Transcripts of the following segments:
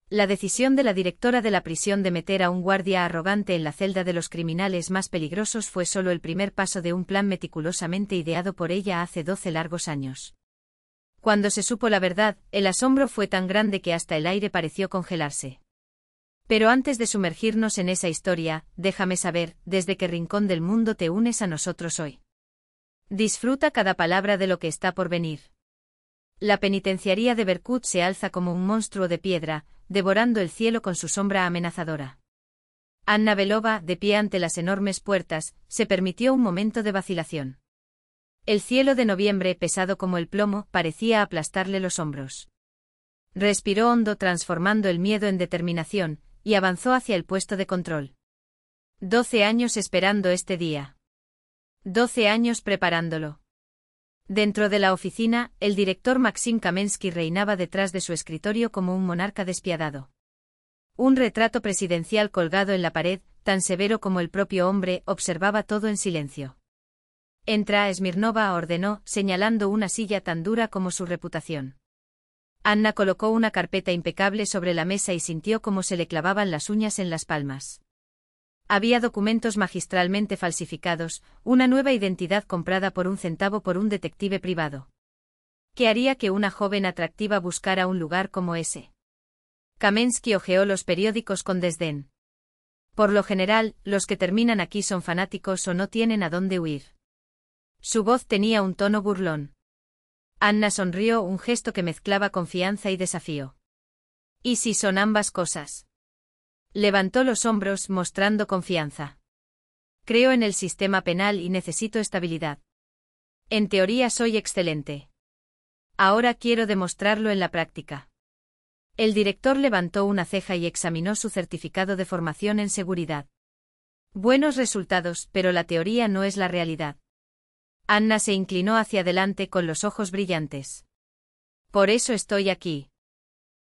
La decisión de la directora de la prisión de meter a un guardia arrogante en la celda de los criminales más peligrosos fue solo el primer paso de un plan meticulosamente ideado por ella hace 12 largos años. Cuando se supo la verdad, el asombro fue tan grande que hasta el aire pareció congelarse. Pero antes de sumergirnos en esa historia, déjame saber, ¿desde qué rincón del mundo te unes a nosotros hoy? Disfruta cada palabra de lo que está por venir. La penitenciaría de Berkut se alza como un monstruo de piedra, devorando el cielo con su sombra amenazadora. Anna Belova, de pie ante las enormes puertas, se permitió un momento de vacilación. El cielo de noviembre, pesado como el plomo, parecía aplastarle los hombros. Respiró hondo, transformando el miedo en determinación, y avanzó hacia el puesto de control. 12 años esperando este día. 12 años preparándolo. Dentro de la oficina, el director Maxim Kamensky reinaba detrás de su escritorio como un monarca despiadado. Un retrato presidencial colgado en la pared, tan severo como el propio hombre, observaba todo en silencio. Entra, Smirnova, ordenó, señalando una silla tan dura como su reputación. Anna colocó una carpeta impecable sobre la mesa y sintió cómo se le clavaban las uñas en las palmas. Había documentos magistralmente falsificados, una nueva identidad comprada por un centavo por un detective privado. ¿Qué haría que una joven atractiva buscara un lugar como ese? Kamensky hojeó los periódicos con desdén. Por lo general, los que terminan aquí son fanáticos o no tienen a dónde huir. Su voz tenía un tono burlón. Anna sonrió, un gesto que mezclaba confianza y desafío. ¿Y si son ambas cosas? Levantó los hombros, mostrando confianza. Creo en el sistema penal y necesito estabilidad. En teoría soy excelente. Ahora quiero demostrarlo en la práctica. El director levantó una ceja y examinó su certificado de formación en seguridad. Buenos resultados, pero la teoría no es la realidad. Anna se inclinó hacia adelante con los ojos brillantes. Por eso estoy aquí.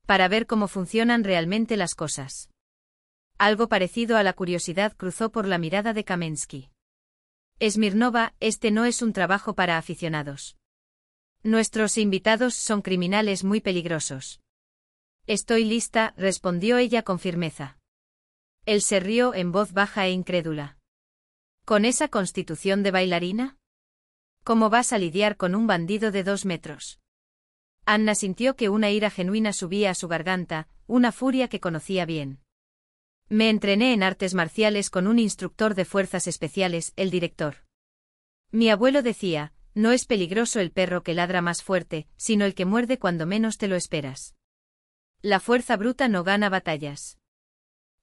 Para ver cómo funcionan realmente las cosas. Algo parecido a la curiosidad cruzó por la mirada de Kamensky. Smirnova, este no es un trabajo para aficionados. Nuestros invitados son criminales muy peligrosos. Estoy lista, respondió ella con firmeza. Él se rió en voz baja e incrédula. ¿Con esa constitución de bailarina? ¿Cómo vas a lidiar con un bandido de 2 metros? Anna sintió que una ira genuina subía a su garganta, una furia que conocía bien. Me entrené en artes marciales con un instructor de fuerzas especiales, el director. Mi abuelo decía, no es peligroso el perro que ladra más fuerte, sino el que muerde cuando menos te lo esperas. La fuerza bruta no gana batallas.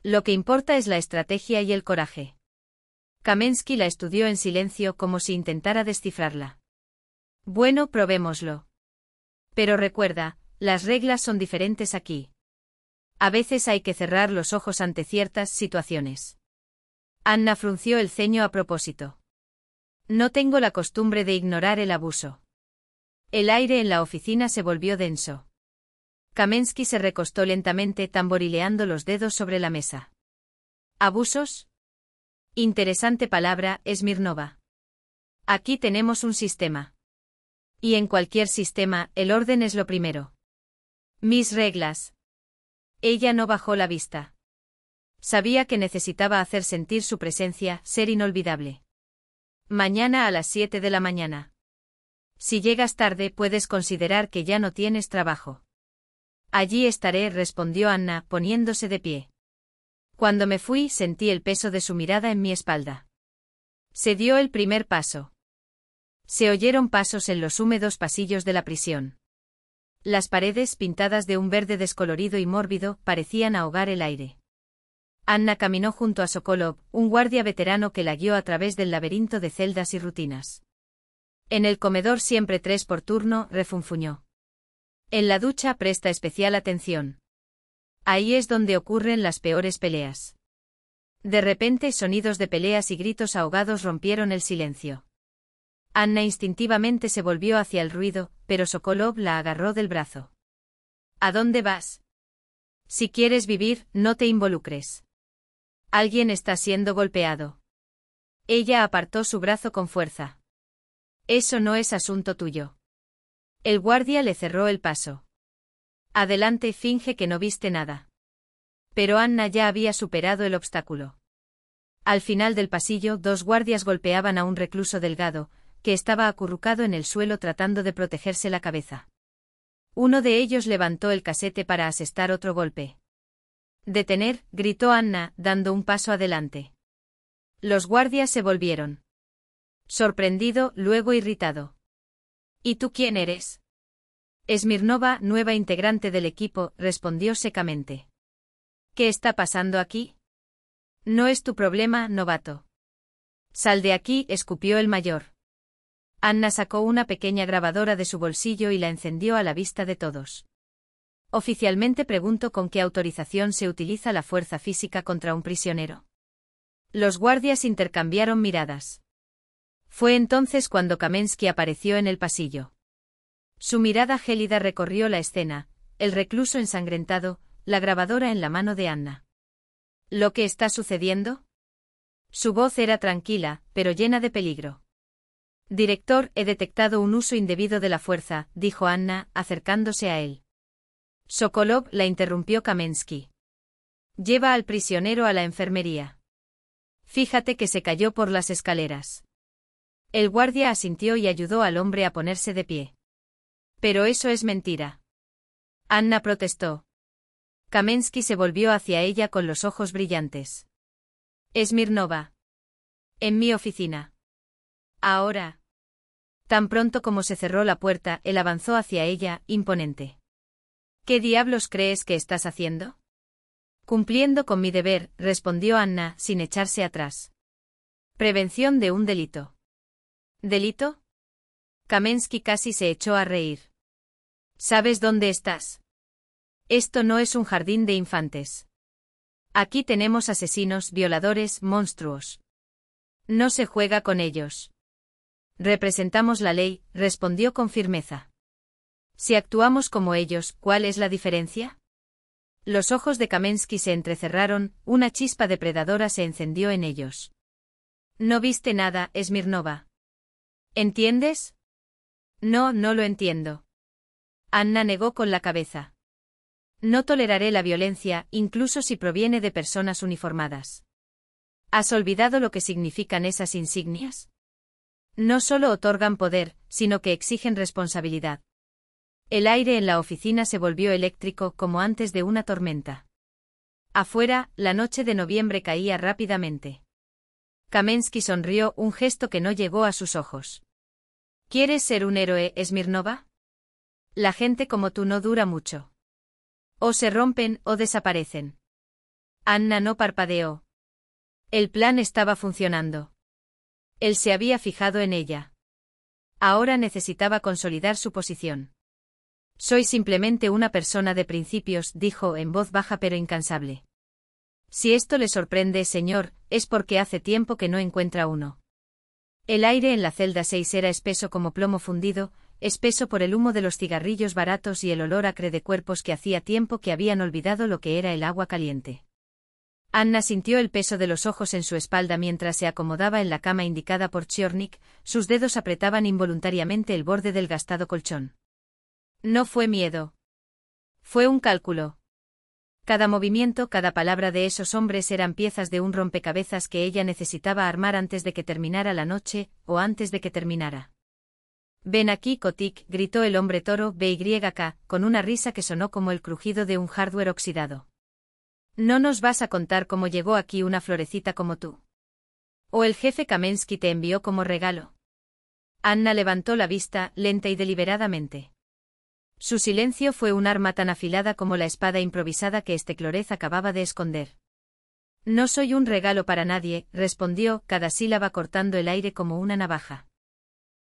Lo que importa es la estrategia y el coraje. Kamensky la estudió en silencio como si intentara descifrarla. Bueno, probémoslo. Pero recuerda, las reglas son diferentes aquí. A veces hay que cerrar los ojos ante ciertas situaciones. Anna frunció el ceño a propósito. No tengo la costumbre de ignorar el abuso. El aire en la oficina se volvió denso. Kamensky se recostó lentamente, tamborileando los dedos sobre la mesa. ¿Abusos? Interesante palabra, Smirnova. Aquí tenemos un sistema. Y en cualquier sistema, el orden es lo primero. Mis reglas. Ella no bajó la vista. Sabía que necesitaba hacer sentir su presencia, ser inolvidable. Mañana a las 7 de la mañana. Si llegas tarde, puedes considerar que ya no tienes trabajo. Allí estaré, respondió Anna, poniéndose de pie. Cuando me fui, sentí el peso de su mirada en mi espalda. Se dio el primer paso. Se oyeron pasos en los húmedos pasillos de la prisión. Las paredes, pintadas de un verde descolorido y mórbido, parecían ahogar el aire. Anna caminó junto a Sokolov, un guardia veterano que la guió a través del laberinto de celdas y rutinas. En el comedor siempre 3 por turno, refunfuñó. En la ducha presta especial atención. Ahí es donde ocurren las peores peleas. De repente sonidos de peleas y gritos ahogados rompieron el silencio. Anna instintivamente se volvió hacia el ruido, pero Sokolov la agarró del brazo. ¿A dónde vas? Si quieres vivir, no te involucres. Alguien está siendo golpeado. Ella apartó su brazo con fuerza. Eso no es asunto tuyo. El guardia le cerró el paso. Adelante, finge que no viste nada. Pero Anna ya había superado el obstáculo. Al final del pasillo, 2 guardias golpeaban a un recluso delgado, que estaba acurrucado en el suelo tratando de protegerse la cabeza. Uno de ellos levantó el casete para asestar otro golpe. «Detener», gritó Anna, dando un paso adelante. Los guardias se volvieron. Sorprendido, luego irritado. «¿Y tú quién eres?» Smirnova, nueva integrante del equipo, respondió secamente. «¿Qué está pasando aquí?» «No es tu problema, novato». «Sal de aquí», escupió el mayor. Anna sacó una pequeña grabadora de su bolsillo y la encendió a la vista de todos. «Oficialmente pregunto con qué autorización se utiliza la fuerza física contra un prisionero». Los guardias intercambiaron miradas. Fue entonces cuando Kamensky apareció en el pasillo. Su mirada gélida recorrió la escena, el recluso ensangrentado, la grabadora en la mano de Anna. «¿Lo que está sucediendo?» Su voz era tranquila, pero llena de peligro. «Director, he detectado un uso indebido de la fuerza», dijo Anna, acercándose a él. Sokolov, la interrumpió Kamensky. «Lleva al prisionero a la enfermería. Fíjate que se cayó por las escaleras». El guardia asintió y ayudó al hombre a ponerse de pie. «Pero eso es mentira». Anna protestó. Kamensky se volvió hacia ella con los ojos brillantes. «Smirnova. En mi oficina. Ahora». Tan pronto como se cerró la puerta, él avanzó hacia ella, imponente. «¿Qué diablos crees que estás haciendo?» «Cumpliendo con mi deber», respondió Anna, sin echarse atrás. «Prevención de un delito». «¿Delito?» Kamensky casi se echó a reír. «¿Sabes dónde estás? Esto no es un jardín de infantes. Aquí tenemos asesinos, violadores, monstruos. No se juega con ellos». «Representamos la ley», respondió con firmeza. «Si actuamos como ellos, ¿cuál es la diferencia?» Los ojos de Kamensky se entrecerraron, una chispa depredadora se encendió en ellos. «No viste nada, Smirnova. ¿Entiendes?» «No, no lo entiendo». Anna negó con la cabeza. «No toleraré la violencia, incluso si proviene de personas uniformadas». ¿Has olvidado lo que significan esas insignias? No solo otorgan poder, sino que exigen responsabilidad. El aire en la oficina se volvió eléctrico como antes de una tormenta. Afuera, la noche de noviembre caía rápidamente. Kamensky sonrió, un gesto que no llegó a sus ojos. ¿Quieres ser un héroe, Smirnova? La gente como tú no dura mucho. O se rompen o desaparecen. Anna no parpadeó. El plan estaba funcionando. Él se había fijado en ella. Ahora necesitaba consolidar su posición. «Soy simplemente una persona de principios», dijo en voz baja pero incansable. «Si esto le sorprende, señor, es porque hace tiempo que no encuentra uno». El aire en la celda 6 era espeso como plomo fundido, espeso por el humo de los cigarrillos baratos y el olor acre de cuerpos que hacía tiempo que habían olvidado lo que era el agua caliente. Anna sintió el peso de los ojos en su espalda mientras se acomodaba en la cama indicada por Chornik, sus dedos apretaban involuntariamente el borde del gastado colchón. No fue miedo. Fue un cálculo. Cada movimiento, cada palabra de esos hombres eran piezas de un rompecabezas que ella necesitaba armar antes de que terminara la noche, o antes de que terminara. «Ven aquí, Kotik», gritó el hombre toro BYK, con una risa que sonó como el crujido de un hardware oxidado. «¿No nos vas a contar cómo llegó aquí una florecita como tú? ¿O el jefe Kamensky te envió como regalo?» Anna levantó la vista, lenta y deliberadamente. Su silencio fue un arma tan afilada como la espada improvisada que Steclorez acababa de esconder. «No soy un regalo para nadie», respondió, cada sílaba cortando el aire como una navaja.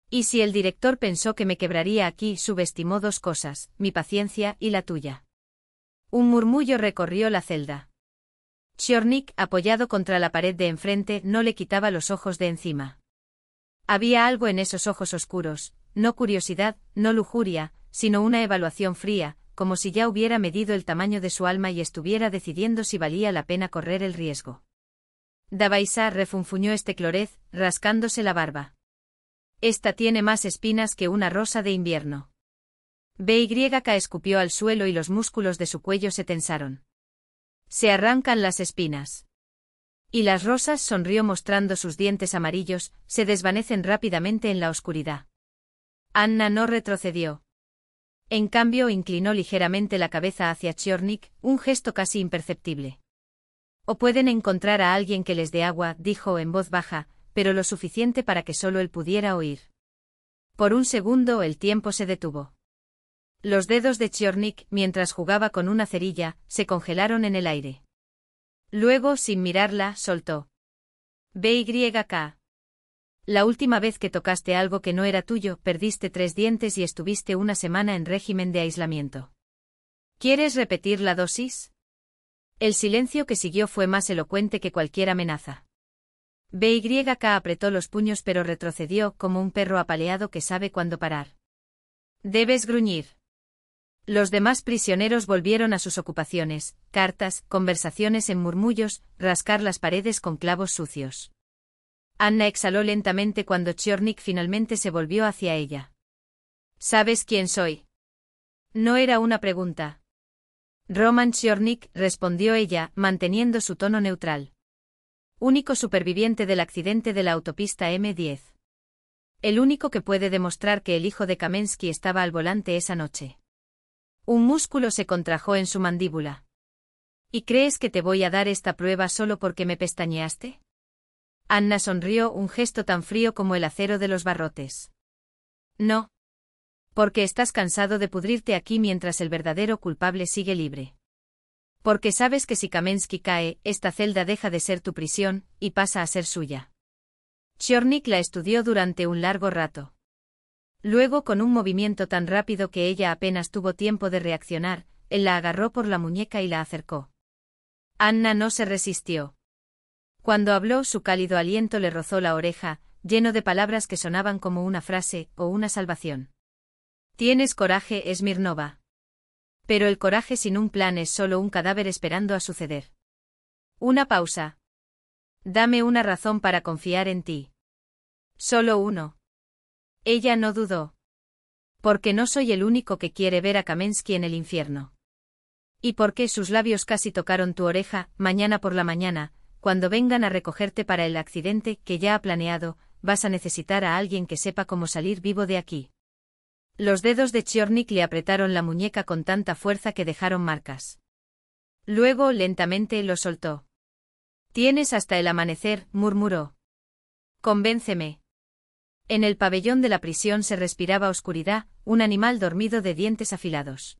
«Y si el director pensó que me quebraría aquí, subestimó 2 cosas, mi paciencia y la tuya». Un murmullo recorrió la celda. Chornik, apoyado contra la pared de enfrente, no le quitaba los ojos de encima. Había algo en esos ojos oscuros, no curiosidad, no lujuria, sino una evaluación fría, como si ya hubiera medido el tamaño de su alma y estuviera decidiendo si valía la pena correr el riesgo. «Davaisa», refunfuñó Steclorez, rascándose la barba. «Esta tiene más espinas que una rosa de invierno». BYK escupió al suelo y los músculos de su cuello se tensaron. Se arrancan las espinas. Y las rosas, sonrió mostrando sus dientes amarillos, se desvanecen rápidamente en la oscuridad. Anna no retrocedió. En cambio, inclinó ligeramente la cabeza hacia Tchornik, un gesto casi imperceptible. O pueden encontrar a alguien que les dé agua, dijo en voz baja, pero lo suficiente para que solo él pudiera oír. Por un segundo el tiempo se detuvo. Los dedos de Tchornik, mientras jugaba con una cerilla, se congelaron en el aire. Luego, sin mirarla, soltó. BYK. La última vez que tocaste algo que no era tuyo, perdiste 3 dientes y estuviste una semana en régimen de aislamiento. ¿Quieres repetir la dosis? El silencio que siguió fue más elocuente que cualquier amenaza. BYK apretó los puños pero retrocedió como un perro apaleado que sabe cuándo parar. Debes gruñir. Los demás prisioneros volvieron a sus ocupaciones, cartas, conversaciones en murmullos, rascar las paredes con clavos sucios. Anna exhaló lentamente cuando Tchornik finalmente se volvió hacia ella. ¿Sabes quién soy? No era una pregunta. Roman Tchornik, respondió ella, manteniendo su tono neutral. Único superviviente del accidente de la autopista M10. El único que puede demostrar que el hijo de Kamensky estaba al volante esa noche. Un músculo se contrajo en su mandíbula. ¿Y crees que te voy a dar esta prueba solo porque me pestañeaste? Anna sonrió, un gesto tan frío como el acero de los barrotes. No. Porque estás cansado de pudrirte aquí mientras el verdadero culpable sigue libre. Porque sabes que si Kamensky cae, esta celda deja de ser tu prisión, y pasa a ser suya. Tchornik la estudió durante un largo rato. Luego, con un movimiento tan rápido que ella apenas tuvo tiempo de reaccionar, él la agarró por la muñeca y la acercó. Anna no se resistió. Cuando habló, su cálido aliento le rozó la oreja, lleno de palabras que sonaban como una frase o una salvación. Tienes coraje, Smirnova. Pero el coraje sin un plan es solo un cadáver esperando a suceder. Una pausa. Dame una razón para confiar en ti. Solo uno. Ella no dudó. Porque no soy el único que quiere ver a Kamensky en el infierno. Y porque sus labios casi tocaron tu oreja, mañana por la mañana, cuando vengan a recogerte para el accidente que ya ha planeado, vas a necesitar a alguien que sepa cómo salir vivo de aquí. Los dedos de Tchornik le apretaron la muñeca con tanta fuerza que dejaron marcas. Luego, lentamente, lo soltó. Tienes hasta el amanecer, murmuró. Convénceme. En el pabellón de la prisión se respiraba oscuridad, un animal dormido de dientes afilados.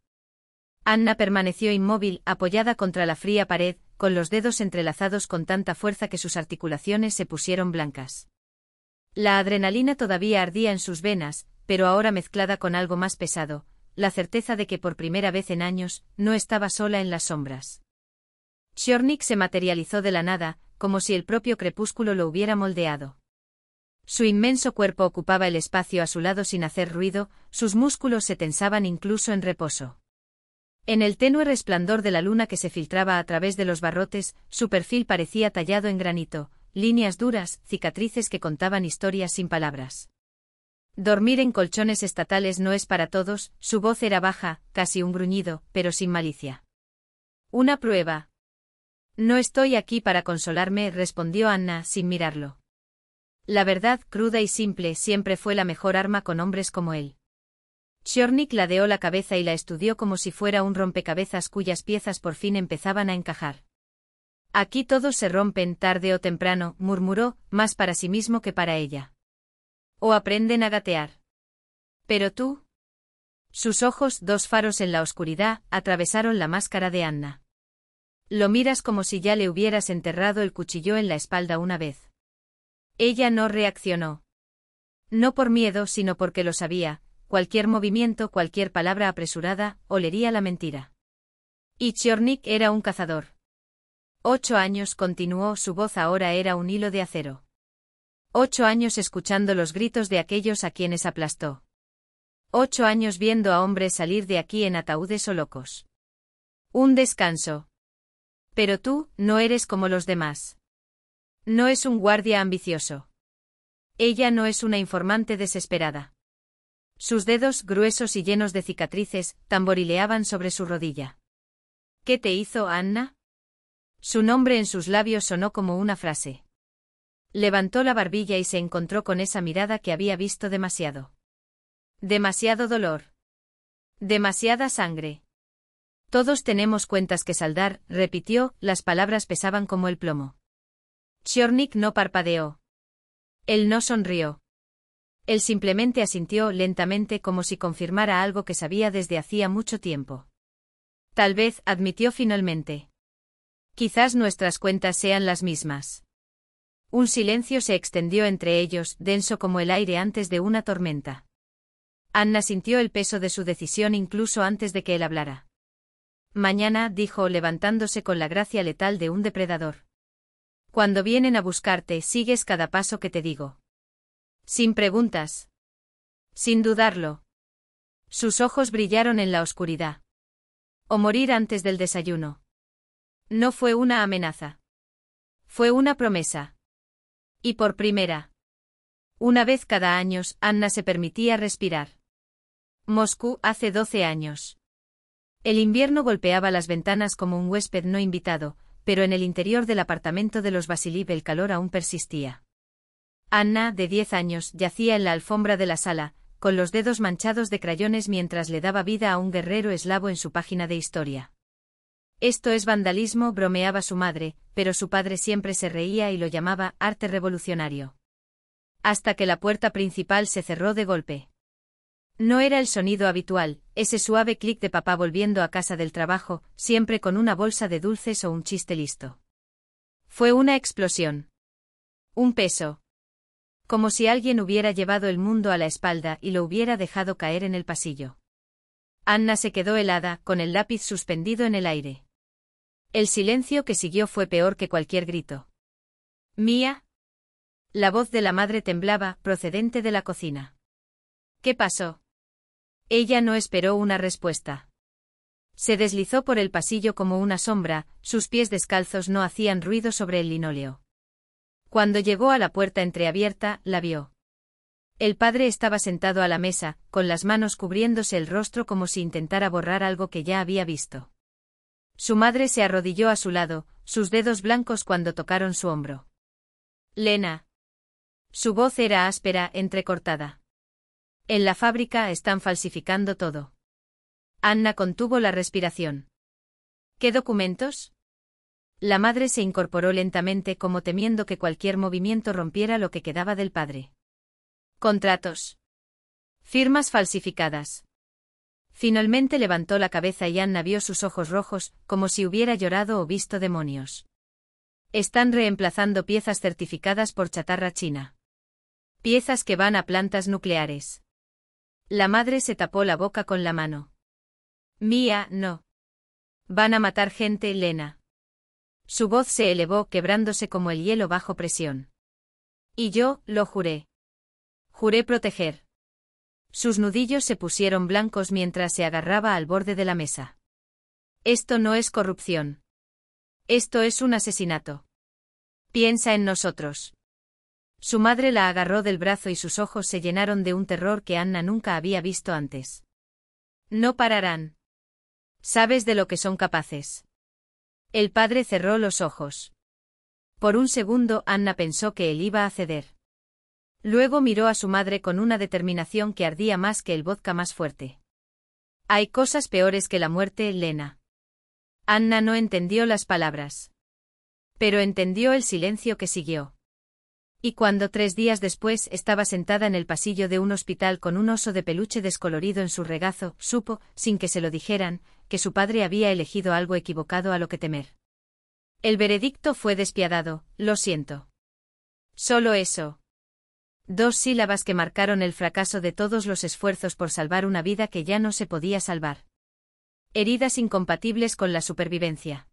Anna permaneció inmóvil, apoyada contra la fría pared, con los dedos entrelazados con tanta fuerza que sus articulaciones se pusieron blancas. La adrenalina todavía ardía en sus venas, pero ahora mezclada con algo más pesado, la certeza de que por primera vez en años, no estaba sola en las sombras. Tchornik se materializó de la nada, como si el propio crepúsculo lo hubiera moldeado. Su inmenso cuerpo ocupaba el espacio a su lado sin hacer ruido, sus músculos se tensaban incluso en reposo. En el tenue resplandor de la luna que se filtraba a través de los barrotes, su perfil parecía tallado en granito, líneas duras, cicatrices que contaban historias sin palabras. Dormir en colchones estatales no es para todos, su voz era baja, casi un gruñido, pero sin malicia. Una prueba. No estoy aquí para consolarme, respondió Anna sin mirarlo. La verdad, cruda y simple, siempre fue la mejor arma con hombres como él. Tchornik ladeó la cabeza y la estudió como si fuera un rompecabezas cuyas piezas por fin empezaban a encajar. Aquí todos se rompen tarde o temprano, murmuró, más para sí mismo que para ella. O aprenden a gatear. Pero tú. Sus ojos, 2 faros en la oscuridad, atravesaron la máscara de Anna. Lo miras como si ya le hubieras enterrado el cuchillo en la espalda una vez. Ella no reaccionó. No por miedo, sino porque lo sabía. Cualquier movimiento, cualquier palabra apresurada, olería la mentira. Y Tchornik era un cazador. 8 años, continuó, su voz ahora era un hilo de acero. 8 años escuchando los gritos de aquellos a quienes aplastó. 8 años viendo a hombres salir de aquí en ataúdes o locos. Un descanso. Pero tú, no eres como los demás. No es un guardia ambicioso. Ella no es una informante desesperada. Sus dedos, gruesos y llenos de cicatrices, tamborileaban sobre su rodilla. ¿Qué te hizo, Anna? Su nombre en sus labios sonó como una frase. Levantó la barbilla y se encontró con esa mirada que había visto demasiado. Demasiado dolor. Demasiada sangre. Todos tenemos cuentas que saldar, repitió, las palabras pesaban como el plomo. Chornik no parpadeó. Él no sonrió. Él simplemente asintió lentamente como si confirmara algo que sabía desde hacía mucho tiempo. Tal vez, admitió finalmente. Quizás nuestras cuentas sean las mismas. Un silencio se extendió entre ellos, denso como el aire antes de una tormenta. Anna sintió el peso de su decisión incluso antes de que él hablara. Mañana, dijo levantándose con la gracia letal de un depredador. Cuando vienen a buscarte, sigues cada paso que te digo. Sin preguntas. Sin dudarlo. Sus ojos brillaron en la oscuridad. O morir antes del desayuno. No fue una amenaza. Fue una promesa. Y por primera. Una vez cada año, Anna se permitía respirar. Moscú hace 12 años. El invierno golpeaba las ventanas como un huésped no invitado, pero en el interior del apartamento de los Vasiliv el calor aún persistía. Anna, de 10 años, yacía en la alfombra de la sala, con los dedos manchados de crayones mientras le daba vida a un guerrero eslavo en su página de historia. Esto es vandalismo, bromeaba su madre, pero su padre siempre se reía y lo llamaba arte revolucionario. Hasta que la puerta principal se cerró de golpe. No era el sonido habitual, ese suave clic de papá volviendo a casa del trabajo, siempre con una bolsa de dulces o un chiste listo. Fue una explosión. Un peso. Como si alguien hubiera llevado el mundo a la espalda y lo hubiera dejado caer en el pasillo. Anna se quedó helada, con el lápiz suspendido en el aire. El silencio que siguió fue peor que cualquier grito. ¿Mía? La voz de la madre temblaba, procedente de la cocina. ¿Qué pasó? Ella no esperó una respuesta. Se deslizó por el pasillo como una sombra, sus pies descalzos no hacían ruido sobre el linóleo. Cuando llegó a la puerta entreabierta, la vio. El padre estaba sentado a la mesa, con las manos cubriéndose el rostro como si intentara borrar algo que ya había visto. Su madre se arrodilló a su lado, sus dedos blancos cuando tocaron su hombro. Lena. Su voz era áspera, entrecortada. En la fábrica están falsificando todo. Anna contuvo la respiración. ¿Qué documentos? La madre se incorporó lentamente como temiendo que cualquier movimiento rompiera lo que quedaba del padre. Contratos. Firmas falsificadas. Finalmente levantó la cabeza y Anna vio sus ojos rojos, como si hubiera llorado o visto demonios. Están reemplazando piezas certificadas por chatarra china. Piezas que van a plantas nucleares. La madre se tapó la boca con la mano. Mía, no. Van a matar gente, Lena. Su voz se elevó quebrándose como el hielo bajo presión. Y yo, lo juré. Juré proteger. Sus nudillos se pusieron blancos mientras se agarraba al borde de la mesa. Esto no es corrupción. Esto es un asesinato. Piensa en nosotros. Su madre la agarró del brazo y sus ojos se llenaron de un terror que Anna nunca había visto antes. No pararán. ¿Sabes de lo que son capaces? El padre cerró los ojos. Por un segundo Anna pensó que él iba a ceder. Luego miró a su madre con una determinación que ardía más que el vodka más fuerte. Hay cosas peores que la muerte, Lena. Anna no entendió las palabras. Pero entendió el silencio que siguió. Y cuando 3 días después estaba sentada en el pasillo de un hospital con un oso de peluche descolorido en su regazo, supo, sin que se lo dijeran, que su padre había elegido algo equivocado a lo que temer. El veredicto fue despiadado, lo siento. Solo eso. 2 sílabas que marcaron el fracaso de todos los esfuerzos por salvar una vida que ya no se podía salvar. Heridas incompatibles con la supervivencia.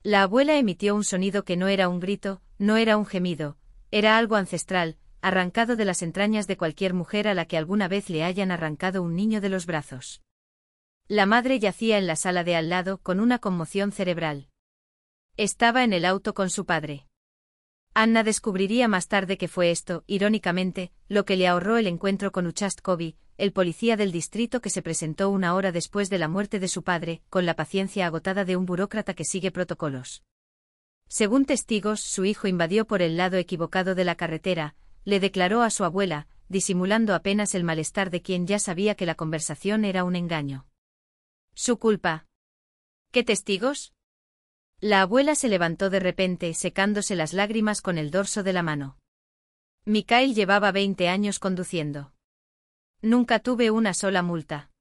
La abuela emitió un sonido que no era un grito, no era un gemido, era algo ancestral, arrancado de las entrañas de cualquier mujer a la que alguna vez le hayan arrancado un niño de los brazos. La madre yacía en la sala de al lado con una conmoción cerebral. Estaba en el auto con su padre. Anna descubriría más tarde que fue esto, irónicamente, lo que le ahorró el encuentro con Uchastkovy, el policía del distrito que se presentó 1 hora después de la muerte de su padre, con la paciencia agotada de un burócrata que sigue protocolos. Según testigos, su hijo invadió por el lado equivocado de la carretera, le declaró a su abuela, disimulando apenas el malestar de quien ya sabía que la conversación era un engaño. Su culpa. ¿Qué testigos? La abuela se levantó de repente, secándose las lágrimas con el dorso de la mano. Mikhail llevaba 20 años conduciendo. Nunca tuve una sola multa.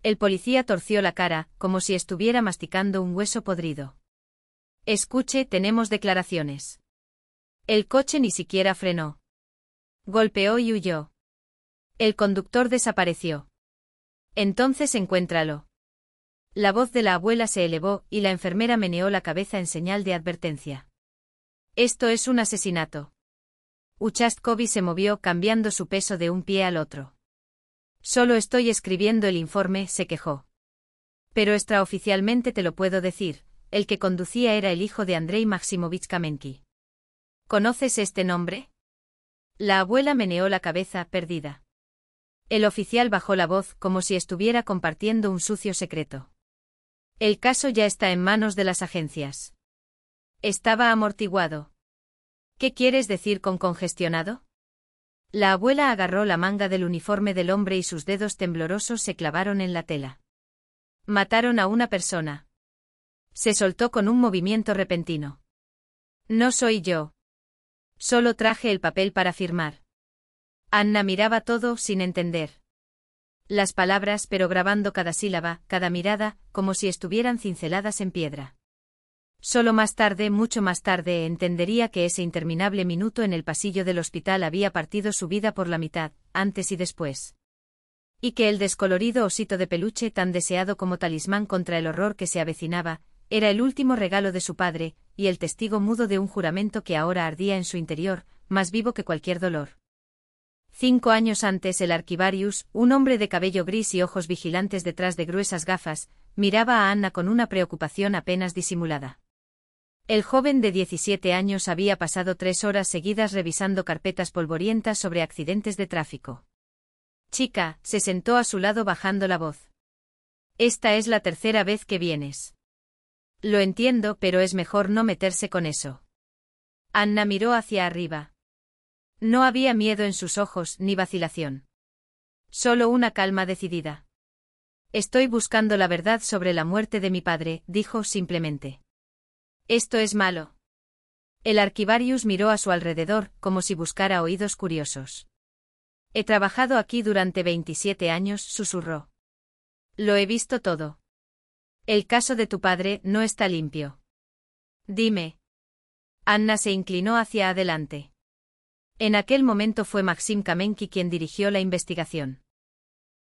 El policía torció la cara, como si estuviera masticando un hueso podrido. Escuche, tenemos declaraciones. El coche ni siquiera frenó. Golpeó y huyó. El conductor desapareció. Entonces encuéntralo. La voz de la abuela se elevó y la enfermera meneó la cabeza en señal de advertencia. Esto es un asesinato. Uchastkovich se movió cambiando su peso de un pie al otro. Solo estoy escribiendo el informe, se quejó. Pero extraoficialmente te lo puedo decir, el que conducía era el hijo de Andrei Maximovich Kamenki. ¿Conoces este nombre? La abuela meneó la cabeza, perdida. El oficial bajó la voz como si estuviera compartiendo un sucio secreto. El caso ya está en manos de las agencias. Estaba amortiguado. ¿Qué quieres decir con congestionado? La abuela agarró la manga del uniforme del hombre y sus dedos temblorosos se clavaron en la tela. Mataron a una persona. Se soltó con un movimiento repentino. No soy yo. Solo traje el papel para firmar. Anna miraba todo sin entender. Las palabras, pero grabando cada sílaba, cada mirada, como si estuvieran cinceladas en piedra. Solo más tarde, mucho más tarde, entendería que ese interminable minuto en el pasillo del hospital había partido su vida por la mitad, antes y después. Y que el descolorido osito de peluche tan deseado como talismán contra el horror que se avecinaba, era el último regalo de su padre, y el testigo mudo de un juramento que ahora ardía en su interior, más vivo que cualquier dolor. 5 años antes el arquivarius, un hombre de cabello gris y ojos vigilantes detrás de gruesas gafas, miraba a Anna con una preocupación apenas disimulada. El joven de 17 años había pasado 3 horas seguidas revisando carpetas polvorientas sobre accidentes de tráfico. Chica, se sentó a su lado bajando la voz. Esta es la 3ª vez que vienes. Lo entiendo, pero es mejor no meterse con eso. Anna miró hacia arriba. No había miedo en sus ojos, ni vacilación. Solo una calma decidida. Estoy buscando la verdad sobre la muerte de mi padre, dijo simplemente. Esto es malo. El arquivarius miró a su alrededor, como si buscara oídos curiosos. He trabajado aquí durante 27 años, susurró. Lo he visto todo. El caso de tu padre no está limpio. Dime. Anna se inclinó hacia adelante. En aquel momento fue Maxim Kamenki quien dirigió la investigación.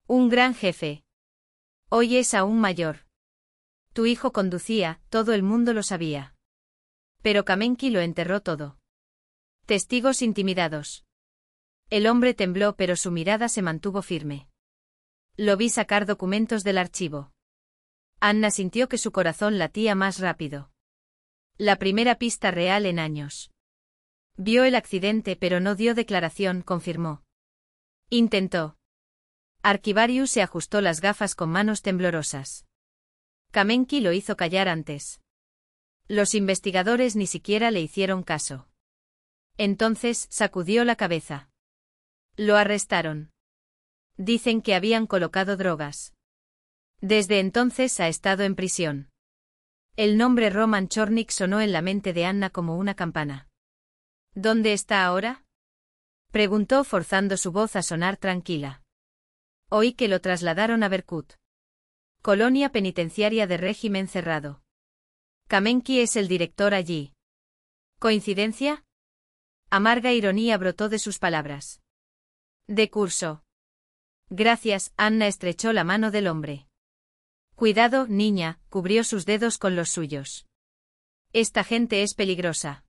Un gran jefe. Hoy es aún mayor. Tu hijo conducía, todo el mundo lo sabía. Pero Kamenki lo enterró todo. Testigos intimidados. El hombre tembló, pero su mirada se mantuvo firme. Lo vi sacar documentos del archivo. Anna sintió que su corazón latía más rápido. La primera pista real en años. Vio el accidente pero no dio declaración, confirmó. Intentó. Arquivarius se ajustó las gafas con manos temblorosas. Kamenki lo hizo callar antes. Los investigadores ni siquiera le hicieron caso. Entonces sacudió la cabeza. Lo arrestaron. Dicen que habían colocado drogas. Desde entonces ha estado en prisión. El nombre Roman Chornik sonó en la mente de Anna como una campana. ¿Dónde está ahora? Preguntó forzando su voz a sonar tranquila. Oí que lo trasladaron a Berkut. Colonia penitenciaria de régimen cerrado. Kamenki es el director allí. ¿Coincidencia? Amarga ironía brotó de sus palabras. De curso. Gracias, Anna estrechó la mano del hombre. Cuidado, niña, cubrió sus dedos con los suyos. Esta gente es peligrosa.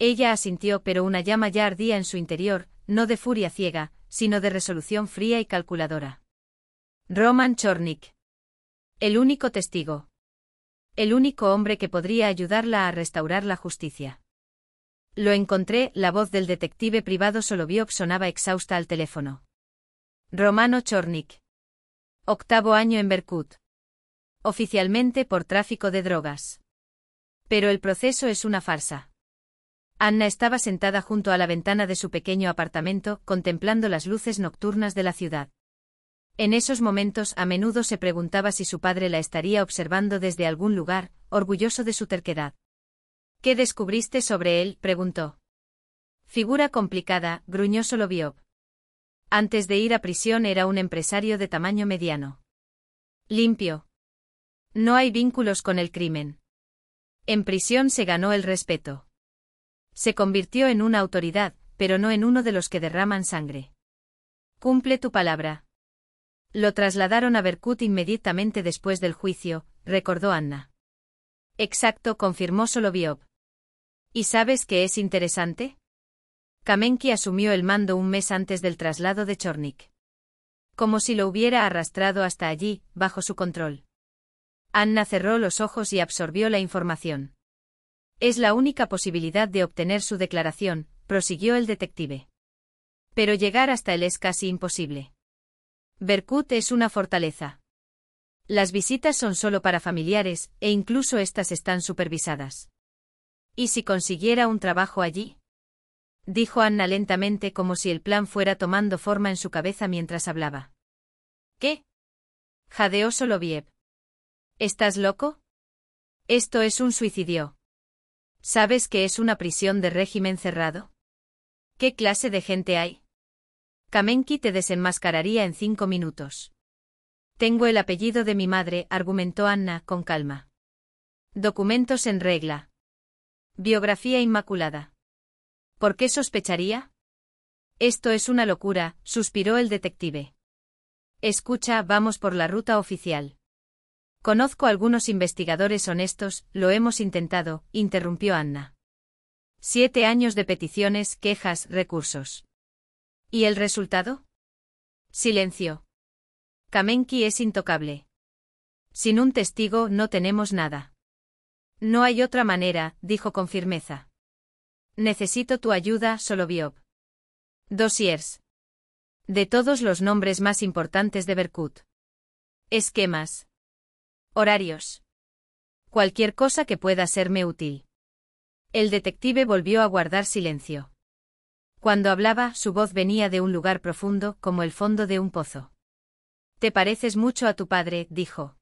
Ella asintió, pero una llama ya ardía en su interior, no de furia ciega, sino de resolución fría y calculadora. Roman Chornik. El único testigo. El único hombre que podría ayudarla a restaurar la justicia. Lo encontré, la voz del detective privado Solovyov sonaba exhausta al teléfono. Romano Chornik. 8º año en Berkut. Oficialmente por tráfico de drogas. Pero el proceso es una farsa. Anna estaba sentada junto a la ventana de su pequeño apartamento, contemplando las luces nocturnas de la ciudad. En esos momentos a menudo se preguntaba si su padre la estaría observando desde algún lugar, orgulloso de su terquedad. ¿Qué descubriste sobre él?, preguntó. Figura complicada, gruñó Soloviov. Antes de ir a prisión era un empresario de tamaño mediano. Limpio. No hay vínculos con el crimen. En prisión se ganó el respeto. Se convirtió en una autoridad, pero no en uno de los que derraman sangre. Cumple tu palabra. Lo trasladaron a Berkut inmediatamente después del juicio, recordó Anna. Exacto, confirmó Soloviov. ¿Y sabes qué es interesante? Kamenki asumió el mando un mes antes del traslado de Chornik. Como si lo hubiera arrastrado hasta allí, bajo su control. Anna cerró los ojos y absorbió la información. Es la única posibilidad de obtener su declaración, prosiguió el detective. Pero llegar hasta él es casi imposible. Berkut es una fortaleza. Las visitas son solo para familiares, e incluso estas están supervisadas. ¿Y si consiguiera un trabajo allí? Dijo Anna lentamente como si el plan fuera tomando forma en su cabeza mientras hablaba. ¿Qué? Jadeó Soloviev. ¿Estás loco? Esto es un suicidio. ¿Sabes que es una prisión de régimen cerrado? ¿Qué clase de gente hay? Kamenki te desenmascararía en 5 minutos. Tengo el apellido de mi madre, argumentó Anna con calma. Documentos en regla. Biografía inmaculada. ¿Por qué sospecharía? Esto es una locura, suspiró el detective. Escucha, vamos por la ruta oficial. Conozco algunos investigadores honestos, lo hemos intentado, interrumpió Anna. 7 años de peticiones, quejas, recursos. ¿Y el resultado? Silencio. Kamenki es intocable. Sin un testigo no tenemos nada. No hay otra manera, dijo con firmeza. Necesito tu ayuda, Soloviov. Dossiers. De todos los nombres más importantes de Berkut. Esquemas. Horarios. Cualquier cosa que pueda serme útil. El detective volvió a guardar silencio. Cuando hablaba, su voz venía de un lugar profundo, como el fondo de un pozo. Te pareces mucho a tu padre, dijo.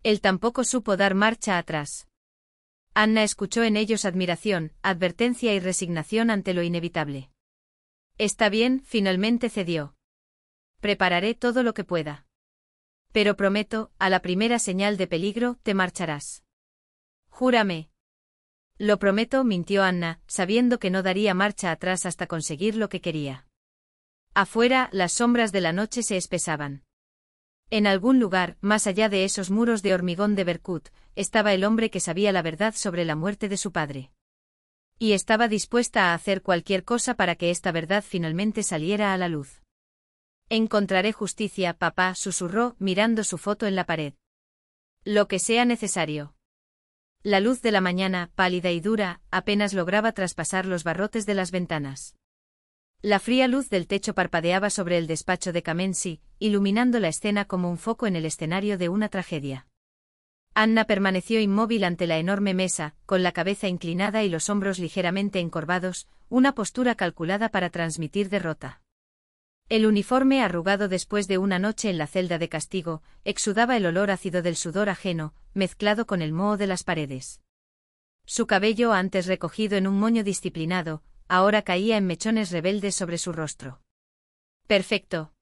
Él tampoco supo dar marcha atrás. Anna escuchó en ellos admiración, advertencia y resignación ante lo inevitable. Está bien, finalmente cedió. Prepararé todo lo que pueda. Pero prometo, a la primera señal de peligro, te marcharás. Júrame. Lo prometo, mintió Anna, sabiendo que no daría marcha atrás hasta conseguir lo que quería. Afuera, las sombras de la noche se espesaban. En algún lugar, más allá de esos muros de hormigón de Berkut, estaba el hombre que sabía la verdad sobre la muerte de su padre. Y estaba dispuesta a hacer cualquier cosa para que esta verdad finalmente saliera a la luz. Encontraré justicia, papá, susurró, mirando su foto en la pared. Lo que sea necesario. La luz de la mañana, pálida y dura, apenas lograba traspasar los barrotes de las ventanas. La fría luz del techo parpadeaba sobre el despacho de Kamensi, iluminando la escena como un foco en el escenario de una tragedia. Anna permaneció inmóvil ante la enorme mesa, con la cabeza inclinada y los hombros ligeramente encorvados, una postura calculada para transmitir derrota. El uniforme arrugado después de una noche en la celda de castigo, exudaba el olor ácido del sudor ajeno, mezclado con el moho de las paredes. Su cabello, antes recogido en un moño disciplinado, ahora caía en mechones rebeldes sobre su rostro. Perfecto.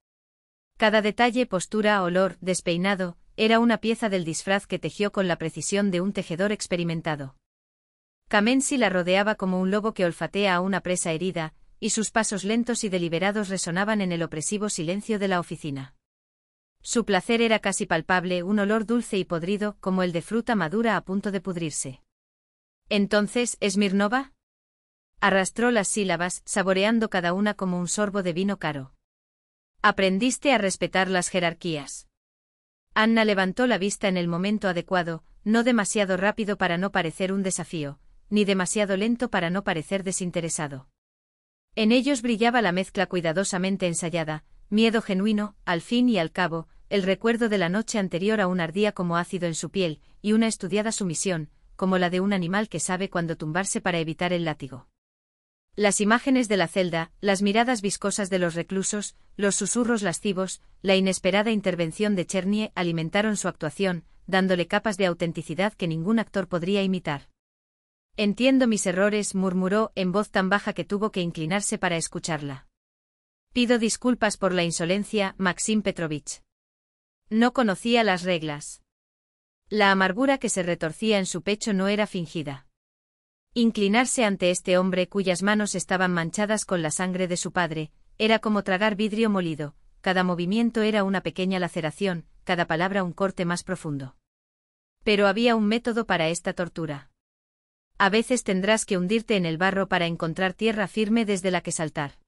Cada detalle, postura, olor, despeinado, era una pieza del disfraz que tejió con la precisión de un tejedor experimentado. Kamensi la rodeaba como un lobo que olfatea a una presa herida, y sus pasos lentos y deliberados resonaban en el opresivo silencio de la oficina. Su placer era casi palpable, un olor dulce y podrido, como el de fruta madura a punto de pudrirse. ¿Entonces, Smirnova? Arrastró las sílabas, saboreando cada una como un sorbo de vino caro. Aprendiste a respetar las jerarquías. Anna levantó la vista en el momento adecuado, no demasiado rápido para no parecer un desafío, ni demasiado lento para no parecer desinteresado. En ellos brillaba la mezcla cuidadosamente ensayada, miedo genuino, al fin y al cabo, el recuerdo de la noche anterior aún ardía como ácido en su piel, y una estudiada sumisión, como la de un animal que sabe cuándo tumbarse para evitar el látigo. Las imágenes de la celda, las miradas viscosas de los reclusos, los susurros lascivos, la inesperada intervención de Chernie alimentaron su actuación, dándole capas de autenticidad que ningún actor podría imitar. Entiendo mis errores, murmuró en voz tan baja que tuvo que inclinarse para escucharla. Pido disculpas por la insolencia, Maxim Petrovich. No conocía las reglas. La amargura que se retorcía en su pecho no era fingida. Inclinarse ante este hombre cuyas manos estaban manchadas con la sangre de su padre, era como tragar vidrio molido, cada movimiento era una pequeña laceración, cada palabra un corte más profundo. Pero había un método para esta tortura. A veces tendrás que hundirte en el barro para encontrar tierra firme desde la que saltar.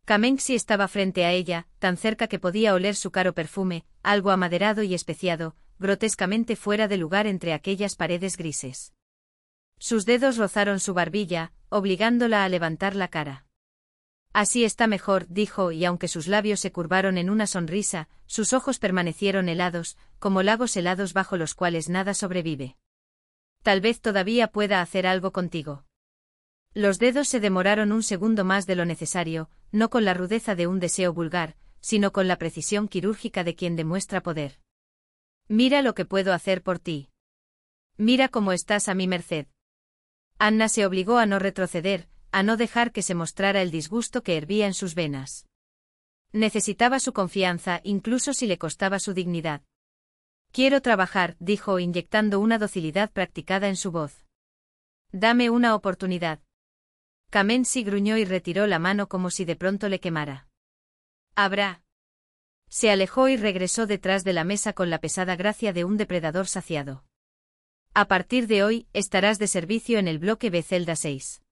Kamenksi estaba frente a ella, tan cerca que podía oler su caro perfume, algo amaderado y especiado, grotescamente fuera de lugar entre aquellas paredes grises. Sus dedos rozaron su barbilla, obligándola a levantar la cara. Así está mejor, dijo, y aunque sus labios se curvaron en una sonrisa, sus ojos permanecieron helados, como lagos helados bajo los cuales nada sobrevive. Tal vez todavía pueda hacer algo contigo. Los dedos se demoraron un segundo más de lo necesario, no con la rudeza de un deseo vulgar, sino con la precisión quirúrgica de quien demuestra poder. Mira lo que puedo hacer por ti. Mira cómo estás a mi merced. Anna se obligó a no retroceder, a no dejar que se mostrara el disgusto que hervía en sus venas. Necesitaba su confianza, incluso si le costaba su dignidad. Quiero trabajar, dijo, inyectando una docilidad practicada en su voz. Dame una oportunidad. Kamenksi gruñó y retiró la mano como si de pronto le quemara. Habrá. Se alejó y regresó detrás de la mesa con la pesada gracia de un depredador saciado. A partir de hoy, estarás de servicio en el bloque B celda 6.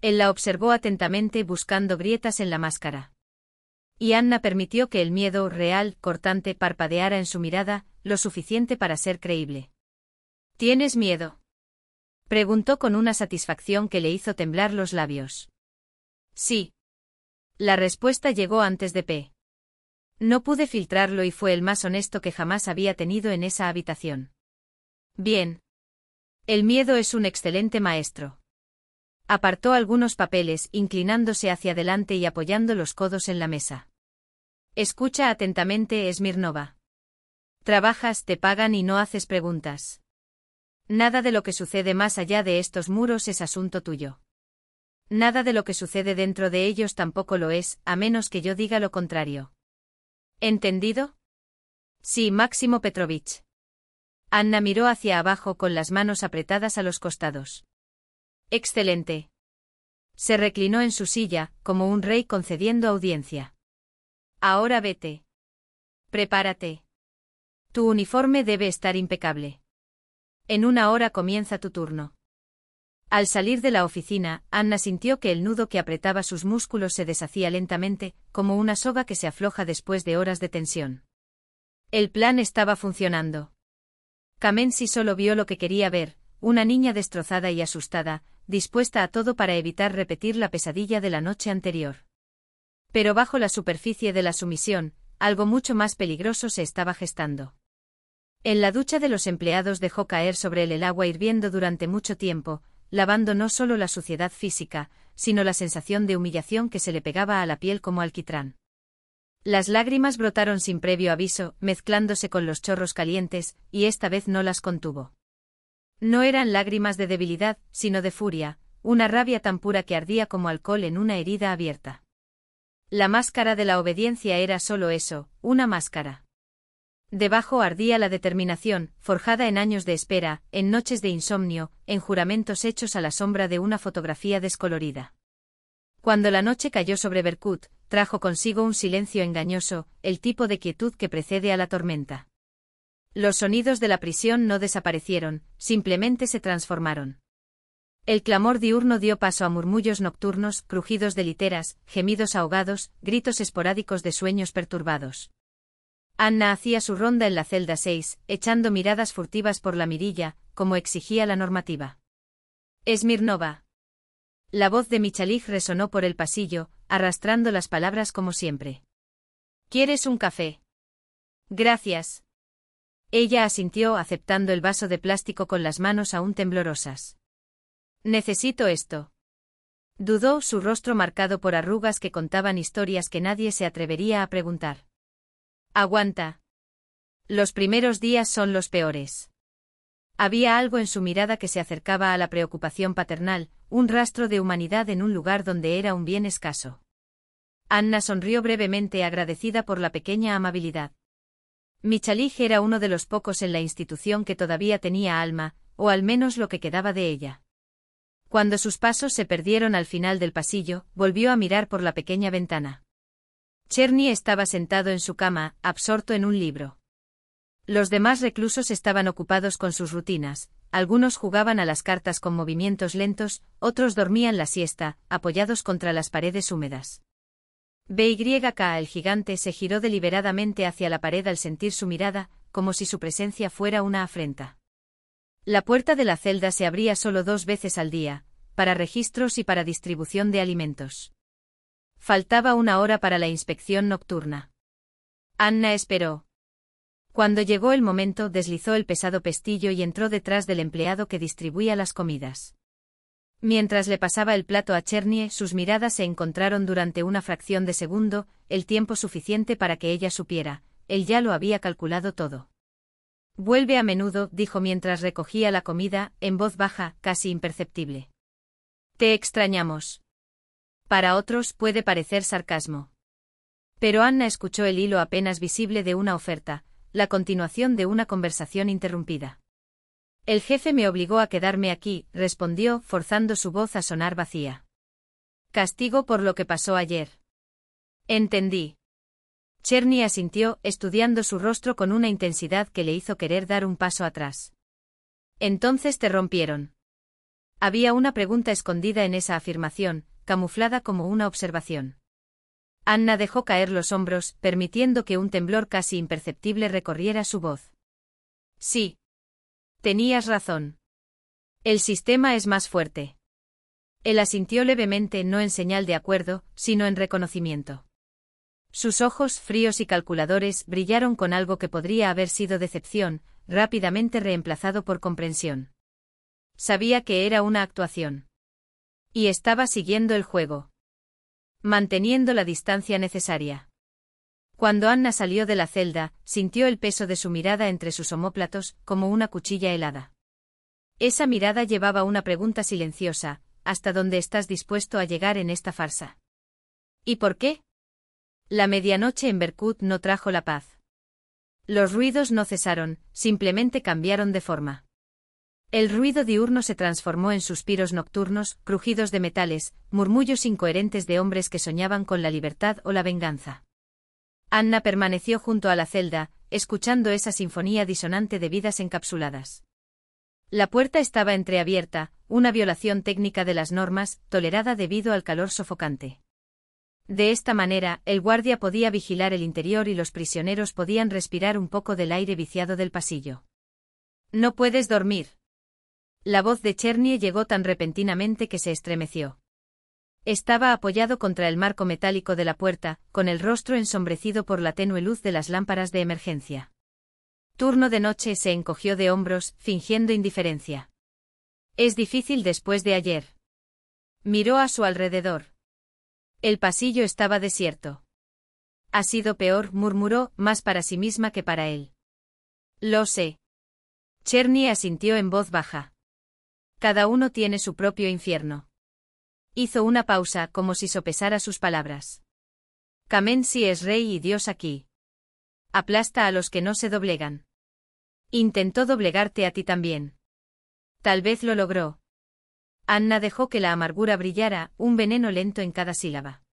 Él la observó atentamente buscando grietas en la máscara. Y Anna permitió que el miedo real, cortante, parpadeara en su mirada, lo suficiente para ser creíble. ¿Tienes miedo?, preguntó con una satisfacción que le hizo temblar los labios. Sí. La respuesta llegó antes de P. No pude filtrarlo y fue el más honesto que jamás había tenido en esa habitación. Bien. El miedo es un excelente maestro. Apartó algunos papeles, inclinándose hacia adelante y apoyando los codos en la mesa. Escucha atentamente, Smirnova. Trabajas, te pagan y no haces preguntas. Nada de lo que sucede más allá de estos muros es asunto tuyo. Nada de lo que sucede dentro de ellos tampoco lo es, a menos que yo diga lo contrario. ¿Entendido? Sí, Máximo Petrovich. Anna miró hacia abajo con las manos apretadas a los costados. Excelente. Se reclinó en su silla, como un rey concediendo audiencia. Ahora vete. Prepárate. Tu uniforme debe estar impecable. En una hora comienza tu turno. Al salir de la oficina, Anna sintió que el nudo que apretaba sus músculos se deshacía lentamente, como una soga que se afloja después de horas de tensión. El plan estaba funcionando. Kamenksi solo vio lo que quería ver, una niña destrozada y asustada, dispuesta a todo para evitar repetir la pesadilla de la noche anterior. Pero bajo la superficie de la sumisión, algo mucho más peligroso se estaba gestando. En la ducha de los empleados dejó caer sobre él el agua hirviendo durante mucho tiempo, lavando no solo la suciedad física, sino la sensación de humillación que se le pegaba a la piel como alquitrán. Las lágrimas brotaron sin previo aviso, mezclándose con los chorros calientes, y esta vez no las contuvo. No eran lágrimas de debilidad, sino de furia, una rabia tan pura que ardía como alcohol en una herida abierta. La máscara de la obediencia era solo eso, una máscara. Debajo ardía la determinación, forjada en años de espera, en noches de insomnio, en juramentos hechos a la sombra de una fotografía descolorida. Cuando la noche cayó sobre Berkut, trajo consigo un silencio engañoso, el tipo de quietud que precede a la tormenta. Los sonidos de la prisión no desaparecieron, simplemente se transformaron. El clamor diurno dio paso a murmullos nocturnos, crujidos de literas, gemidos ahogados, gritos esporádicos de sueños perturbados. Anna hacía su ronda en la celda 6, echando miradas furtivas por la mirilla, como exigía la normativa. Smirnova. La voz de Michalik resonó por el pasillo, arrastrando las palabras como siempre. ¿Quieres un café? Gracias. Ella asintió aceptando el vaso de plástico con las manos aún temblorosas. Necesito esto. Dudó, su rostro marcado por arrugas que contaban historias que nadie se atrevería a preguntar. Aguanta. Los primeros días son los peores. Había algo en su mirada que se acercaba a la preocupación paternal, un rastro de humanidad en un lugar donde era un bien escaso. Anna sonrió brevemente agradecida por la pequeña amabilidad. Michalich era uno de los pocos en la institución que todavía tenía alma, o al menos lo que quedaba de ella. Cuando sus pasos se perdieron al final del pasillo, volvió a mirar por la pequeña ventana. Cherny estaba sentado en su cama, absorto en un libro. Los demás reclusos estaban ocupados con sus rutinas, algunos jugaban a las cartas con movimientos lentos, otros dormían la siesta, apoyados contra las paredes húmedas. BYK, el gigante, se giró deliberadamente hacia la pared al sentir su mirada, como si su presencia fuera una afrenta. La puerta de la celda se abría solo 2 veces al día, para registros y para distribución de alimentos. Faltaba 1 hora para la inspección nocturna. Anna esperó. Cuando llegó el momento, deslizó el pesado pestillo y entró detrás del empleado que distribuía las comidas. Mientras le pasaba el plato a Cherny, sus miradas se encontraron durante una fracción de segundo, el tiempo suficiente para que ella supiera, él ya lo había calculado todo. Vuelve a menudo, dijo mientras recogía la comida, en voz baja, casi imperceptible. Te extrañamos. Para otros puede parecer sarcasmo. Pero Anna escuchó el hilo apenas visible de una oferta, la continuación de una conversación interrumpida. El jefe me obligó a quedarme aquí, respondió, forzando su voz a sonar vacía. Castigo por lo que pasó ayer. Entendí. Cherny asintió, estudiando su rostro con una intensidad que le hizo querer dar un paso atrás. Entonces te rompieron. Había una pregunta escondida en esa afirmación, camuflada como una observación. Anna dejó caer los hombros, permitiendo que un temblor casi imperceptible recorriera su voz. Sí. Tenías razón. El sistema es más fuerte. Él asintió levemente, no en señal de acuerdo, sino en reconocimiento. Sus ojos, fríos y calculadores, brillaron con algo que podría haber sido decepción, rápidamente reemplazado por comprensión. Sabía que era una actuación. Y estaba siguiendo el juego. Manteniendo la distancia necesaria. Cuando Anna salió de la celda, sintió el peso de su mirada entre sus omóplatos, como una cuchilla helada. Esa mirada llevaba una pregunta silenciosa: ¿hasta dónde estás dispuesto a llegar en esta farsa? ¿Y por qué? La medianoche en Berkut no trajo la paz. Los ruidos no cesaron, simplemente cambiaron de forma. El ruido diurno se transformó en suspiros nocturnos, crujidos de metales, murmullos incoherentes de hombres que soñaban con la libertad o la venganza. Anna permaneció junto a la celda, escuchando esa sinfonía disonante de vidas encapsuladas. La puerta estaba entreabierta, una violación técnica de las normas, tolerada debido al calor sofocante. De esta manera, el guardia podía vigilar el interior y los prisioneros podían respirar un poco del aire viciado del pasillo. No puedes dormir. La voz de Cherny llegó tan repentinamente que se estremeció. Estaba apoyado contra el marco metálico de la puerta, con el rostro ensombrecido por la tenue luz de las lámparas de emergencia. Turno de noche, se encogió de hombros, fingiendo indiferencia. Es difícil después de ayer. Miró a su alrededor. El pasillo estaba desierto. Ha sido peor, murmuró, más para sí misma que para él. Lo sé. Cherny asintió en voz baja. Cada uno tiene su propio infierno. Hizo una pausa, como si sopesara sus palabras. Kamensi es rey y Dios aquí. Aplasta a los que no se doblegan. Intentó doblegarte a ti también. Tal vez lo logró. Anna dejó que la amargura brillara, un veneno lento en cada sílaba.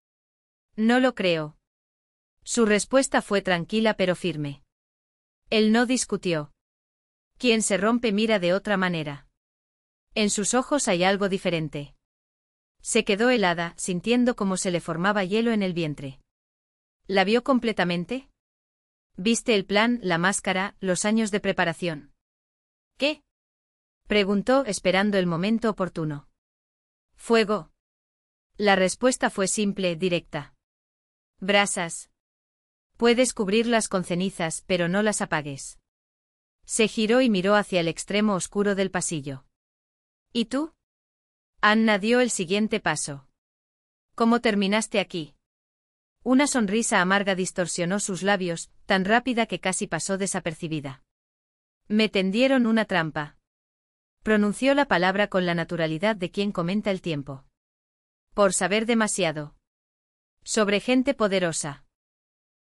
No lo creo. Su respuesta fue tranquila pero firme. Él no discutió. Quien se rompe mira de otra manera. En sus ojos hay algo diferente. Se quedó helada, sintiendo cómo se le formaba hielo en el vientre. ¿La vio completamente? ¿Viste el plan, la máscara, los años de preparación? ¿Qué? Preguntó, esperando el momento oportuno. Fuego. La respuesta fue simple, directa. Brasas. Puedes cubrirlas con cenizas, pero no las apagues. Se giró y miró hacia el extremo oscuro del pasillo. ¿Y tú? Anna dio el siguiente paso. ¿Cómo terminaste aquí? Una sonrisa amarga distorsionó sus labios, tan rápida que casi pasó desapercibida. Me tendieron una trampa. Pronunció la palabra con la naturalidad de quien comenta el tiempo. Por saber demasiado. Sobre gente poderosa.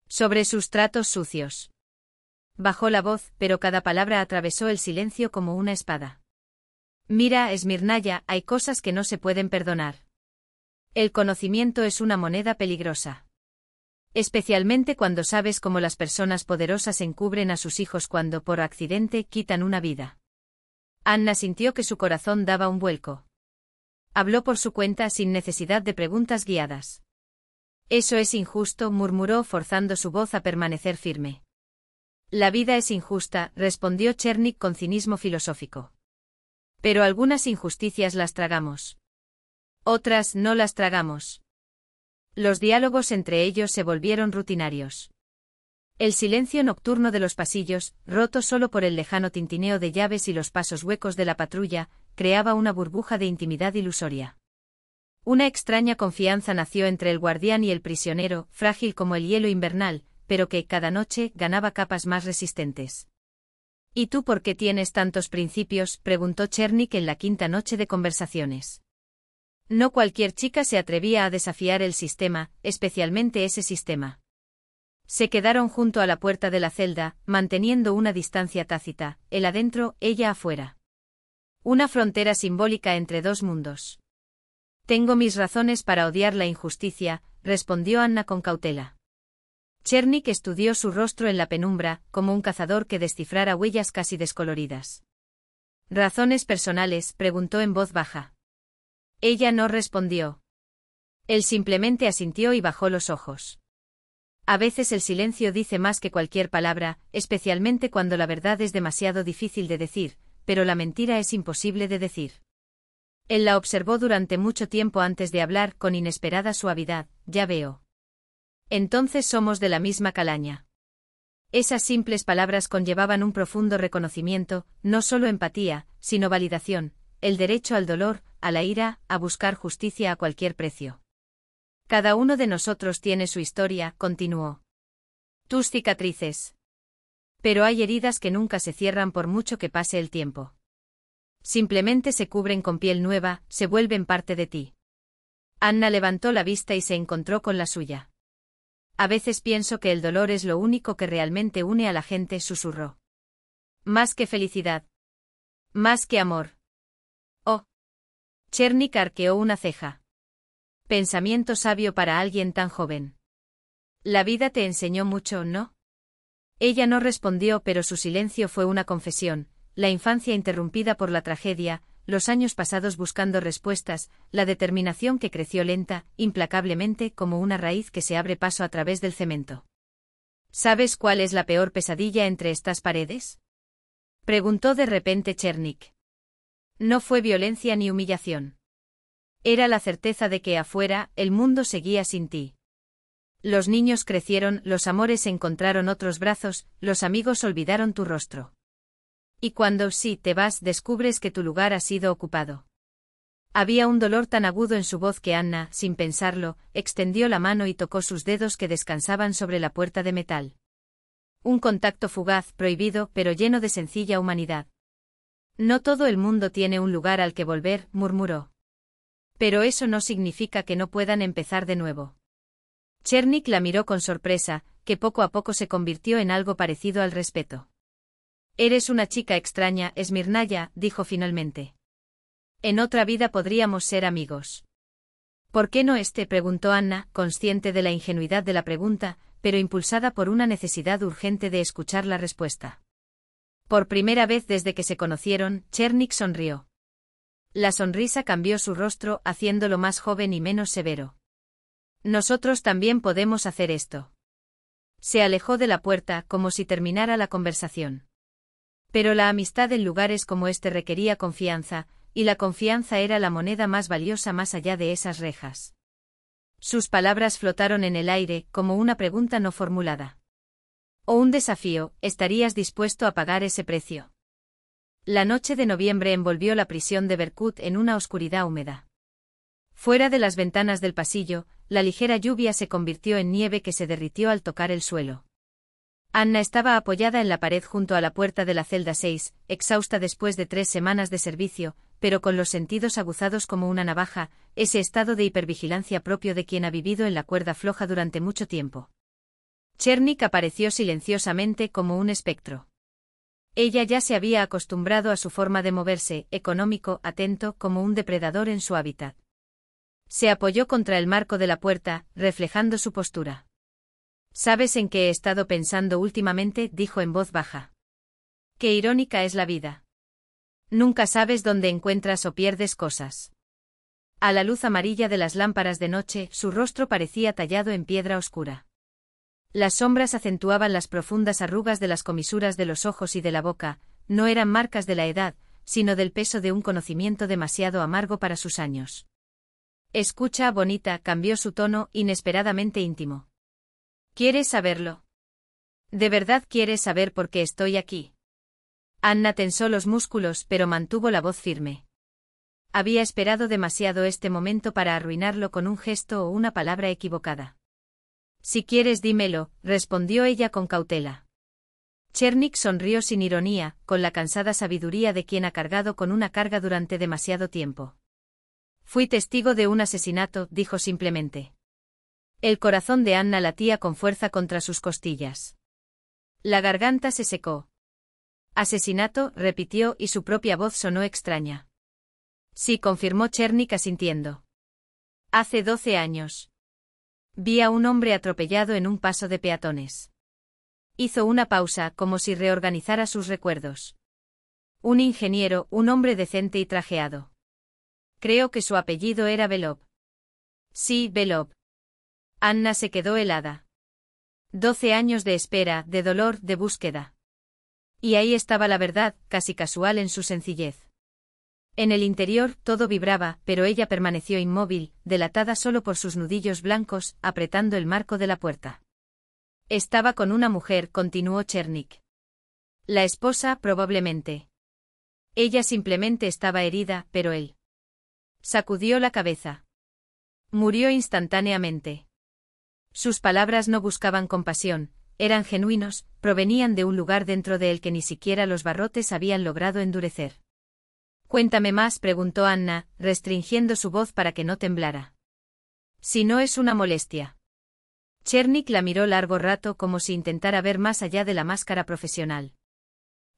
Sobre sus tratos sucios. Bajó la voz, pero cada palabra atravesó el silencio como una espada. Mira, Smirnaya, hay cosas que no se pueden perdonar. El conocimiento es una moneda peligrosa. Especialmente cuando sabes cómo las personas poderosas encubren a sus hijos cuando por accidente quitan una vida. Anna sintió que su corazón daba un vuelco. Habló por su cuenta sin necesidad de preguntas guiadas. Eso es injusto, murmuró forzando su voz a permanecer firme. La vida es injusta, respondió Chernik con cinismo filosófico. Pero algunas injusticias las tragamos. Otras no las tragamos. Los diálogos entre ellos se volvieron rutinarios. El silencio nocturno de los pasillos, roto solo por el lejano tintineo de llaves y los pasos huecos de la patrulla, creaba una burbuja de intimidad ilusoria. Una extraña confianza nació entre el guardián y el prisionero, frágil como el hielo invernal, pero que, cada noche, ganaba capas más resistentes. ¿Y tú por qué tienes tantos principios?, preguntó Chernik en la quinta noche de conversaciones. No cualquier chica se atrevía a desafiar el sistema, especialmente ese sistema. Se quedaron junto a la puerta de la celda, manteniendo una distancia tácita, él adentro, ella afuera. Una frontera simbólica entre dos mundos. Tengo mis razones para odiar la injusticia, respondió Anna con cautela. Chernik estudió su rostro en la penumbra, como un cazador que descifrara huellas casi descoloridas. ¿Razones personales?, preguntó en voz baja. Ella no respondió. Él simplemente asintió y bajó los ojos. A veces el silencio dice más que cualquier palabra, especialmente cuando la verdad es demasiado difícil de decir, pero la mentira es imposible de decir. Él la observó durante mucho tiempo antes de hablar con inesperada suavidad. Ya veo. Entonces somos de la misma calaña. Esas simples palabras conllevaban un profundo reconocimiento, no solo empatía, sino validación, el derecho al dolor, a la ira, a buscar justicia a cualquier precio. Cada uno de nosotros tiene su historia, continuó. Tus cicatrices. Pero hay heridas que nunca se cierran por mucho que pase el tiempo. Simplemente se cubren con piel nueva, se vuelven parte de ti. Anna levantó la vista y se encontró con la suya. A veces pienso que el dolor es lo único que realmente une a la gente, susurró. Más que felicidad. Más que amor. Oh. Chernik arqueó una ceja. Pensamiento sabio para alguien tan joven. La vida te enseñó mucho, ¿no? Ella no respondió, pero su silencio fue una confesión, la infancia interrumpida por la tragedia, los años pasados buscando respuestas, la determinación que creció lenta, implacablemente como una raíz que se abre paso a través del cemento. ¿Sabes cuál es la peor pesadilla entre estas paredes?, preguntó de repente Chernik. No fue violencia ni humillación. Era la certeza de que afuera, el mundo seguía sin ti. Los niños crecieron, los amores encontraron otros brazos, los amigos olvidaron tu rostro. Y cuando sí te vas, descubres que tu lugar ha sido ocupado. Había un dolor tan agudo en su voz que Anna, sin pensarlo, extendió la mano y tocó sus dedos que descansaban sobre la puerta de metal. Un contacto fugaz, prohibido, pero lleno de sencilla humanidad. No todo el mundo tiene un lugar al que volver, murmuró. Pero eso no significa que no puedan empezar de nuevo. Chernik la miró con sorpresa, que poco a poco se convirtió en algo parecido al respeto. Eres una chica extraña, Smirnaya, dijo finalmente. En otra vida podríamos ser amigos. ¿Por qué no preguntó Anna, consciente de la ingenuidad de la pregunta, pero impulsada por una necesidad urgente de escuchar la respuesta. Por primera vez desde que se conocieron, Chernik sonrió. La sonrisa cambió su rostro, haciéndolo más joven y menos severo. Nosotros también podemos hacer esto. Se alejó de la puerta, como si terminara la conversación. Pero la amistad en lugares como este requería confianza, y la confianza era la moneda más valiosa más allá de esas rejas. Sus palabras flotaron en el aire, como una pregunta no formulada. O un desafío, ¿estarías dispuesto a pagar ese precio? La noche de noviembre envolvió la prisión de Berkut en una oscuridad húmeda. Fuera de las ventanas del pasillo, la ligera lluvia se convirtió en nieve que se derritió al tocar el suelo. Anna estaba apoyada en la pared junto a la puerta de la celda 6, exhausta después de 3 semanas de servicio, pero con los sentidos aguzados como una navaja, ese estado de hipervigilancia propio de quien ha vivido en la cuerda floja durante mucho tiempo. Chernik apareció silenciosamente como un espectro. Ella ya se había acostumbrado a su forma de moverse, económico, atento, como un depredador en su hábitat. Se apoyó contra el marco de la puerta, reflejando su postura. «¿Sabes en qué he estado pensando últimamente?», dijo en voz baja. «Qué irónica es la vida. Nunca sabes dónde encuentras o pierdes cosas». A la luz amarilla de las lámparas de noche, su rostro parecía tallado en piedra oscura. Las sombras acentuaban las profundas arrugas de las comisuras de los ojos y de la boca, no eran marcas de la edad, sino del peso de un conocimiento demasiado amargo para sus años. «Escucha, bonita», cambió su tono, inesperadamente íntimo. «¿Quieres saberlo? ¿De verdad quieres saber por qué estoy aquí?» Anna tensó los músculos, pero mantuvo la voz firme. Había esperado demasiado este momento para arruinarlo con un gesto o una palabra equivocada. «Si quieres dímelo», respondió ella con cautela. Chernik sonrió sin ironía, con la cansada sabiduría de quien ha cargado con una carga durante demasiado tiempo. «Fui testigo de un asesinato», dijo simplemente. El corazón de Anna latía con fuerza contra sus costillas. La garganta se secó. «¿Asesinato?», repitió y su propia voz sonó extraña. «Sí», confirmó Chernik asintiendo. «Hace 12 años. Vi a un hombre atropellado en un paso de peatones». Hizo una pausa, como si reorganizara sus recuerdos. «Un ingeniero, un hombre decente y trajeado. Creo que su apellido era Belov». «Sí, Belov». Anna se quedó helada. 12 años de espera, de dolor, de búsqueda. Y ahí estaba la verdad, casi casual en su sencillez. En el interior todo vibraba, pero ella permaneció inmóvil, delatada solo por sus nudillos blancos, apretando el marco de la puerta. «Estaba con una mujer», continuó Chernik. «La esposa, probablemente. Ella simplemente estaba herida, pero él». Sacudió la cabeza. «Murió instantáneamente». Sus palabras no buscaban compasión, eran genuinos, provenían de un lugar dentro de él que ni siquiera los barrotes habían logrado endurecer. «Cuéntame más», preguntó Anna, restringiendo su voz para que no temblara. «Si no es una molestia». Chernik la miró largo rato como si intentara ver más allá de la máscara profesional.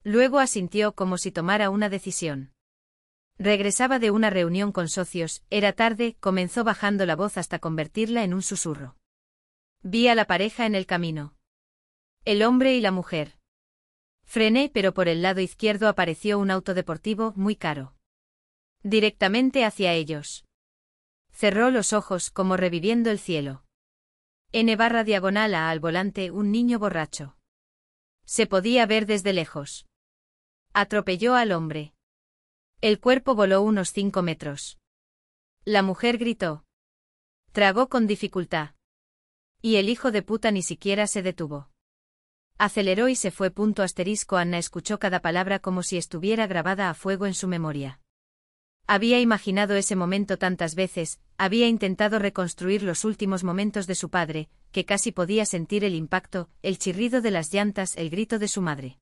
Luego asintió como si tomara una decisión. Regresaba de una reunión con socios, era tarde, comenzó bajando la voz hasta convertirla en un susurro. «Vi a la pareja en el camino. El hombre y la mujer. Frené, pero por el lado izquierdo apareció un auto deportivo muy caro. Directamente hacia ellos. Cerró los ojos como reviviendo el cielo. N/diagonal al volante un niño borracho. Se podía ver desde lejos. Atropelló al hombre. El cuerpo voló unos 5 metros. La mujer gritó. Tragó con dificultad. Y el hijo de puta ni siquiera se detuvo. Aceleró y se fue. Anna escuchó cada palabra como si estuviera grabada a fuego en su memoria. Había imaginado ese momento tantas veces, había intentado reconstruir los últimos momentos de su padre, que casi podía sentir el impacto, el chirrido de las llantas, el grito de su madre.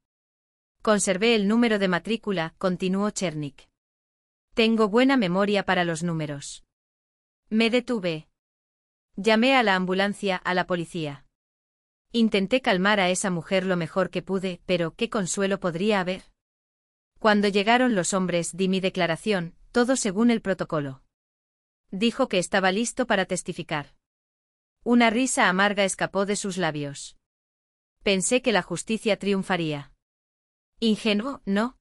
Conservé el número de matrícula, continuó Chernik. Tengo buena memoria para los números. Me detuve. Llamé a la ambulancia, a la policía. Intenté calmar a esa mujer lo mejor que pude, pero ¿qué consuelo podría haber? Cuando llegaron los hombres, di mi declaración, todo según el protocolo. Dijo que estaba listo para testificar. Una risa amarga escapó de sus labios. Pensé que la justicia triunfaría. Ingenuo, ¿no?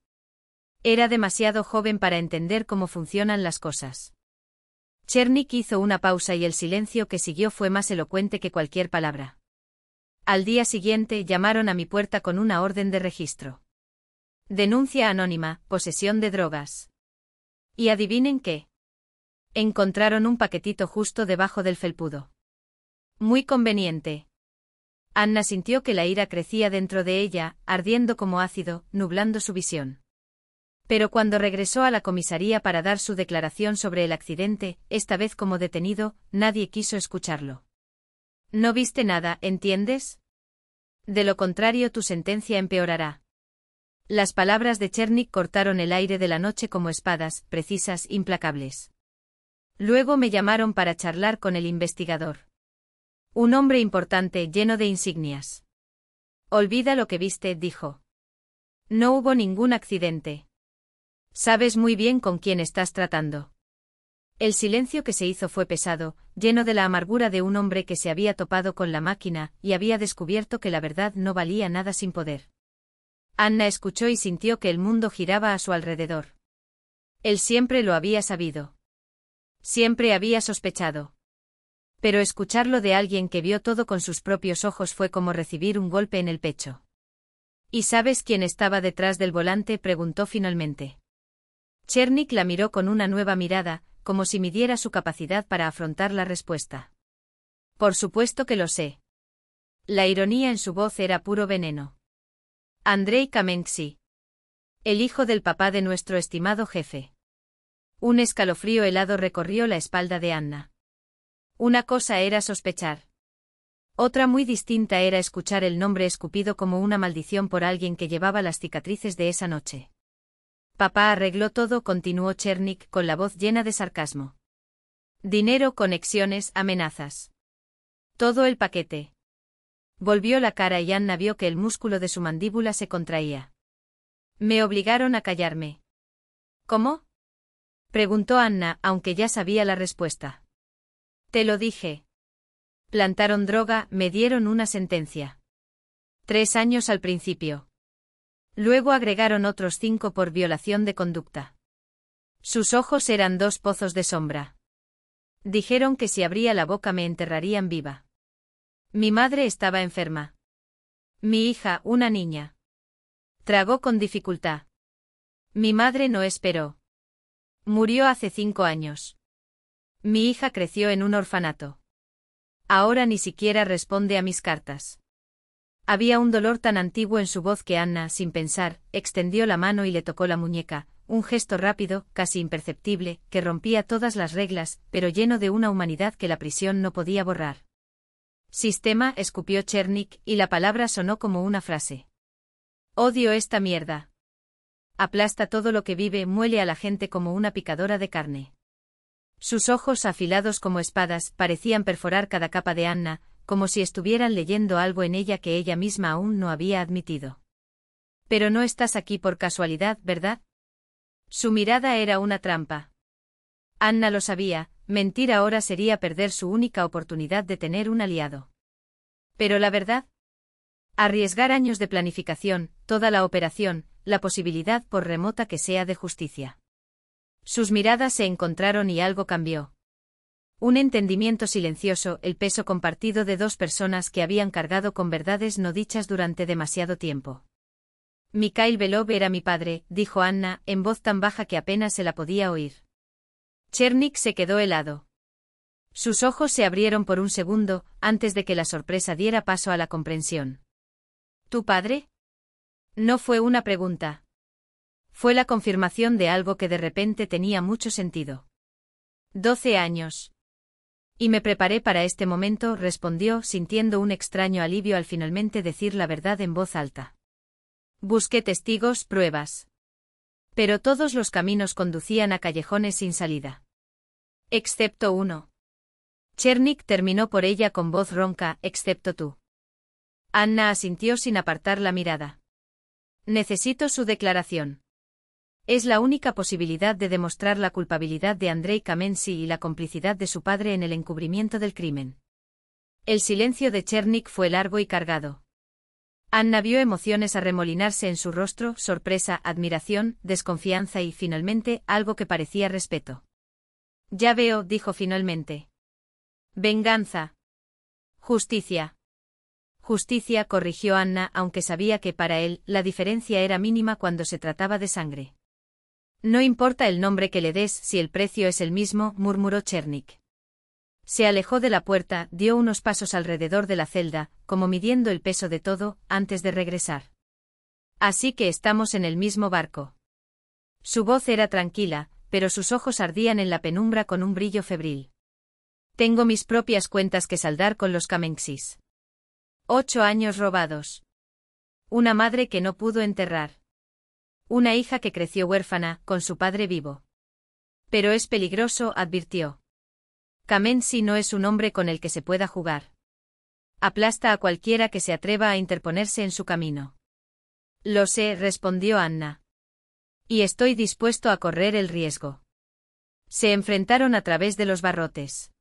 Era demasiado joven para entender cómo funcionan las cosas. Chernik hizo una pausa y el silencio que siguió fue más elocuente que cualquier palabra. Al día siguiente llamaron a mi puerta con una orden de registro. Denuncia anónima, posesión de drogas. ¿Y adivinen qué? Encontraron un paquetito justo debajo del felpudo. Muy conveniente. Anna sintió que la ira crecía dentro de ella, ardiendo como ácido, nublando su visión. Pero cuando regresó a la comisaría para dar su declaración sobre el accidente, esta vez como detenido, nadie quiso escucharlo. No viste nada, ¿entiendes? De lo contrario tu sentencia empeorará. Las palabras de Chernik cortaron el aire de la noche como espadas, precisas, implacables. Luego me llamaron para charlar con el investigador. Un hombre importante, lleno de insignias. Olvida lo que viste, dijo. No hubo ningún accidente. Sabes muy bien con quién estás tratando. El silencio que se hizo fue pesado, lleno de la amargura de un hombre que se había topado con la máquina y había descubierto que la verdad no valía nada sin poder. Anna escuchó y sintió que el mundo giraba a su alrededor. Él siempre lo había sabido. Siempre había sospechado. Pero escucharlo de alguien que vio todo con sus propios ojos fue como recibir un golpe en el pecho. ¿Y sabes quién estaba detrás del volante?, preguntó finalmente. Chernik la miró con una nueva mirada, como si midiera su capacidad para afrontar la respuesta. Por supuesto que lo sé. La ironía en su voz era puro veneno. Andrei Kamenksy. El hijo del papá de nuestro estimado jefe. Un escalofrío helado recorrió la espalda de Anna. Una cosa era sospechar. Otra muy distinta era escuchar el nombre escupido como una maldición por alguien que llevaba las cicatrices de esa noche. Papá arregló todo, continuó Chernik con la voz llena de sarcasmo. Dinero, conexiones, amenazas. Todo el paquete. Volvió la cara y Anna vio que el músculo de su mandíbula se contraía. Me obligaron a callarme. ¿Cómo? Preguntó Anna, aunque ya sabía la respuesta. Te lo dije. Plantaron droga, me dieron una sentencia. 3 años al principio. Luego agregaron otros 5 por violación de conducta. Sus ojos eran 2 pozos de sombra. Dijeron que si abría la boca me enterrarían viva. Mi madre estaba enferma. Mi hija, una niña. Tragó con dificultad. Mi madre no esperó. Murió hace 5 años. Mi hija creció en un orfanato. Ahora ni siquiera responde a mis cartas. Había un dolor tan antiguo en su voz que Anna, sin pensar, extendió la mano y le tocó la muñeca, un gesto rápido, casi imperceptible, que rompía todas las reglas, pero lleno de una humanidad que la prisión no podía borrar. Sistema, escupió Chernik, y la palabra sonó como una frase. Odio esta mierda. Aplasta todo lo que vive, muele a la gente como una picadora de carne. Sus ojos, afilados como espadas, parecían perforar cada capa de Anna, como si estuvieran leyendo algo en ella que ella misma aún no había admitido. Pero no estás aquí por casualidad, ¿verdad? Su mirada era una trampa. Anna lo sabía, mentir ahora sería perder su única oportunidad de tener un aliado. Pero la verdad, arriesgar años de planificación, toda la operación, la posibilidad por remota que sea de justicia. Sus miradas se encontraron y algo cambió. Un entendimiento silencioso, el peso compartido de 2 personas que habían cargado con verdades no dichas durante demasiado tiempo. Mikhail Belov era mi padre, dijo Anna, en voz tan baja que apenas se la podía oír. Chernik se quedó helado. Sus ojos se abrieron por un segundo, antes de que la sorpresa diera paso a la comprensión. ¿Tu padre? No fue una pregunta. Fue la confirmación de algo que de repente tenía mucho sentido. 12 años. Y me preparé para este momento, respondió, sintiendo un extraño alivio al finalmente decir la verdad en voz alta. Busqué testigos, pruebas. Pero todos los caminos conducían a callejones sin salida. Excepto uno. Chernik terminó por ella con voz ronca, excepto tú. Anna asintió sin apartar la mirada. Necesito su declaración. Es la única posibilidad de demostrar la culpabilidad de Andrei Kamenský y la complicidad de su padre en el encubrimiento del crimen. El silencio de Chernik fue largo y cargado. Anna vio emociones arremolinarse en su rostro, sorpresa, admiración, desconfianza y, finalmente, algo que parecía respeto. Ya veo, dijo finalmente. Venganza. Justicia. Justicia, corrigió Anna, aunque sabía que para él, la diferencia era mínima cuando se trataba de sangre. No importa el nombre que le des si el precio es el mismo, murmuró Chernik. Se alejó de la puerta, dio unos pasos alrededor de la celda, como midiendo el peso de todo, antes de regresar. Así que estamos en el mismo barco. Su voz era tranquila, pero sus ojos ardían en la penumbra con un brillo febril. Tengo mis propias cuentas que saldar con los Kamenxis. 8 años robados. Una madre que no pudo enterrar. Una hija que creció huérfana, con su padre vivo. Pero es peligroso, advirtió. Kamensi no es un hombre con el que se pueda jugar. Aplasta a cualquiera que se atreva a interponerse en su camino. Lo sé, respondió Anna. Y estoy dispuesto a correr el riesgo. Se enfrentaron a través de los barrotes.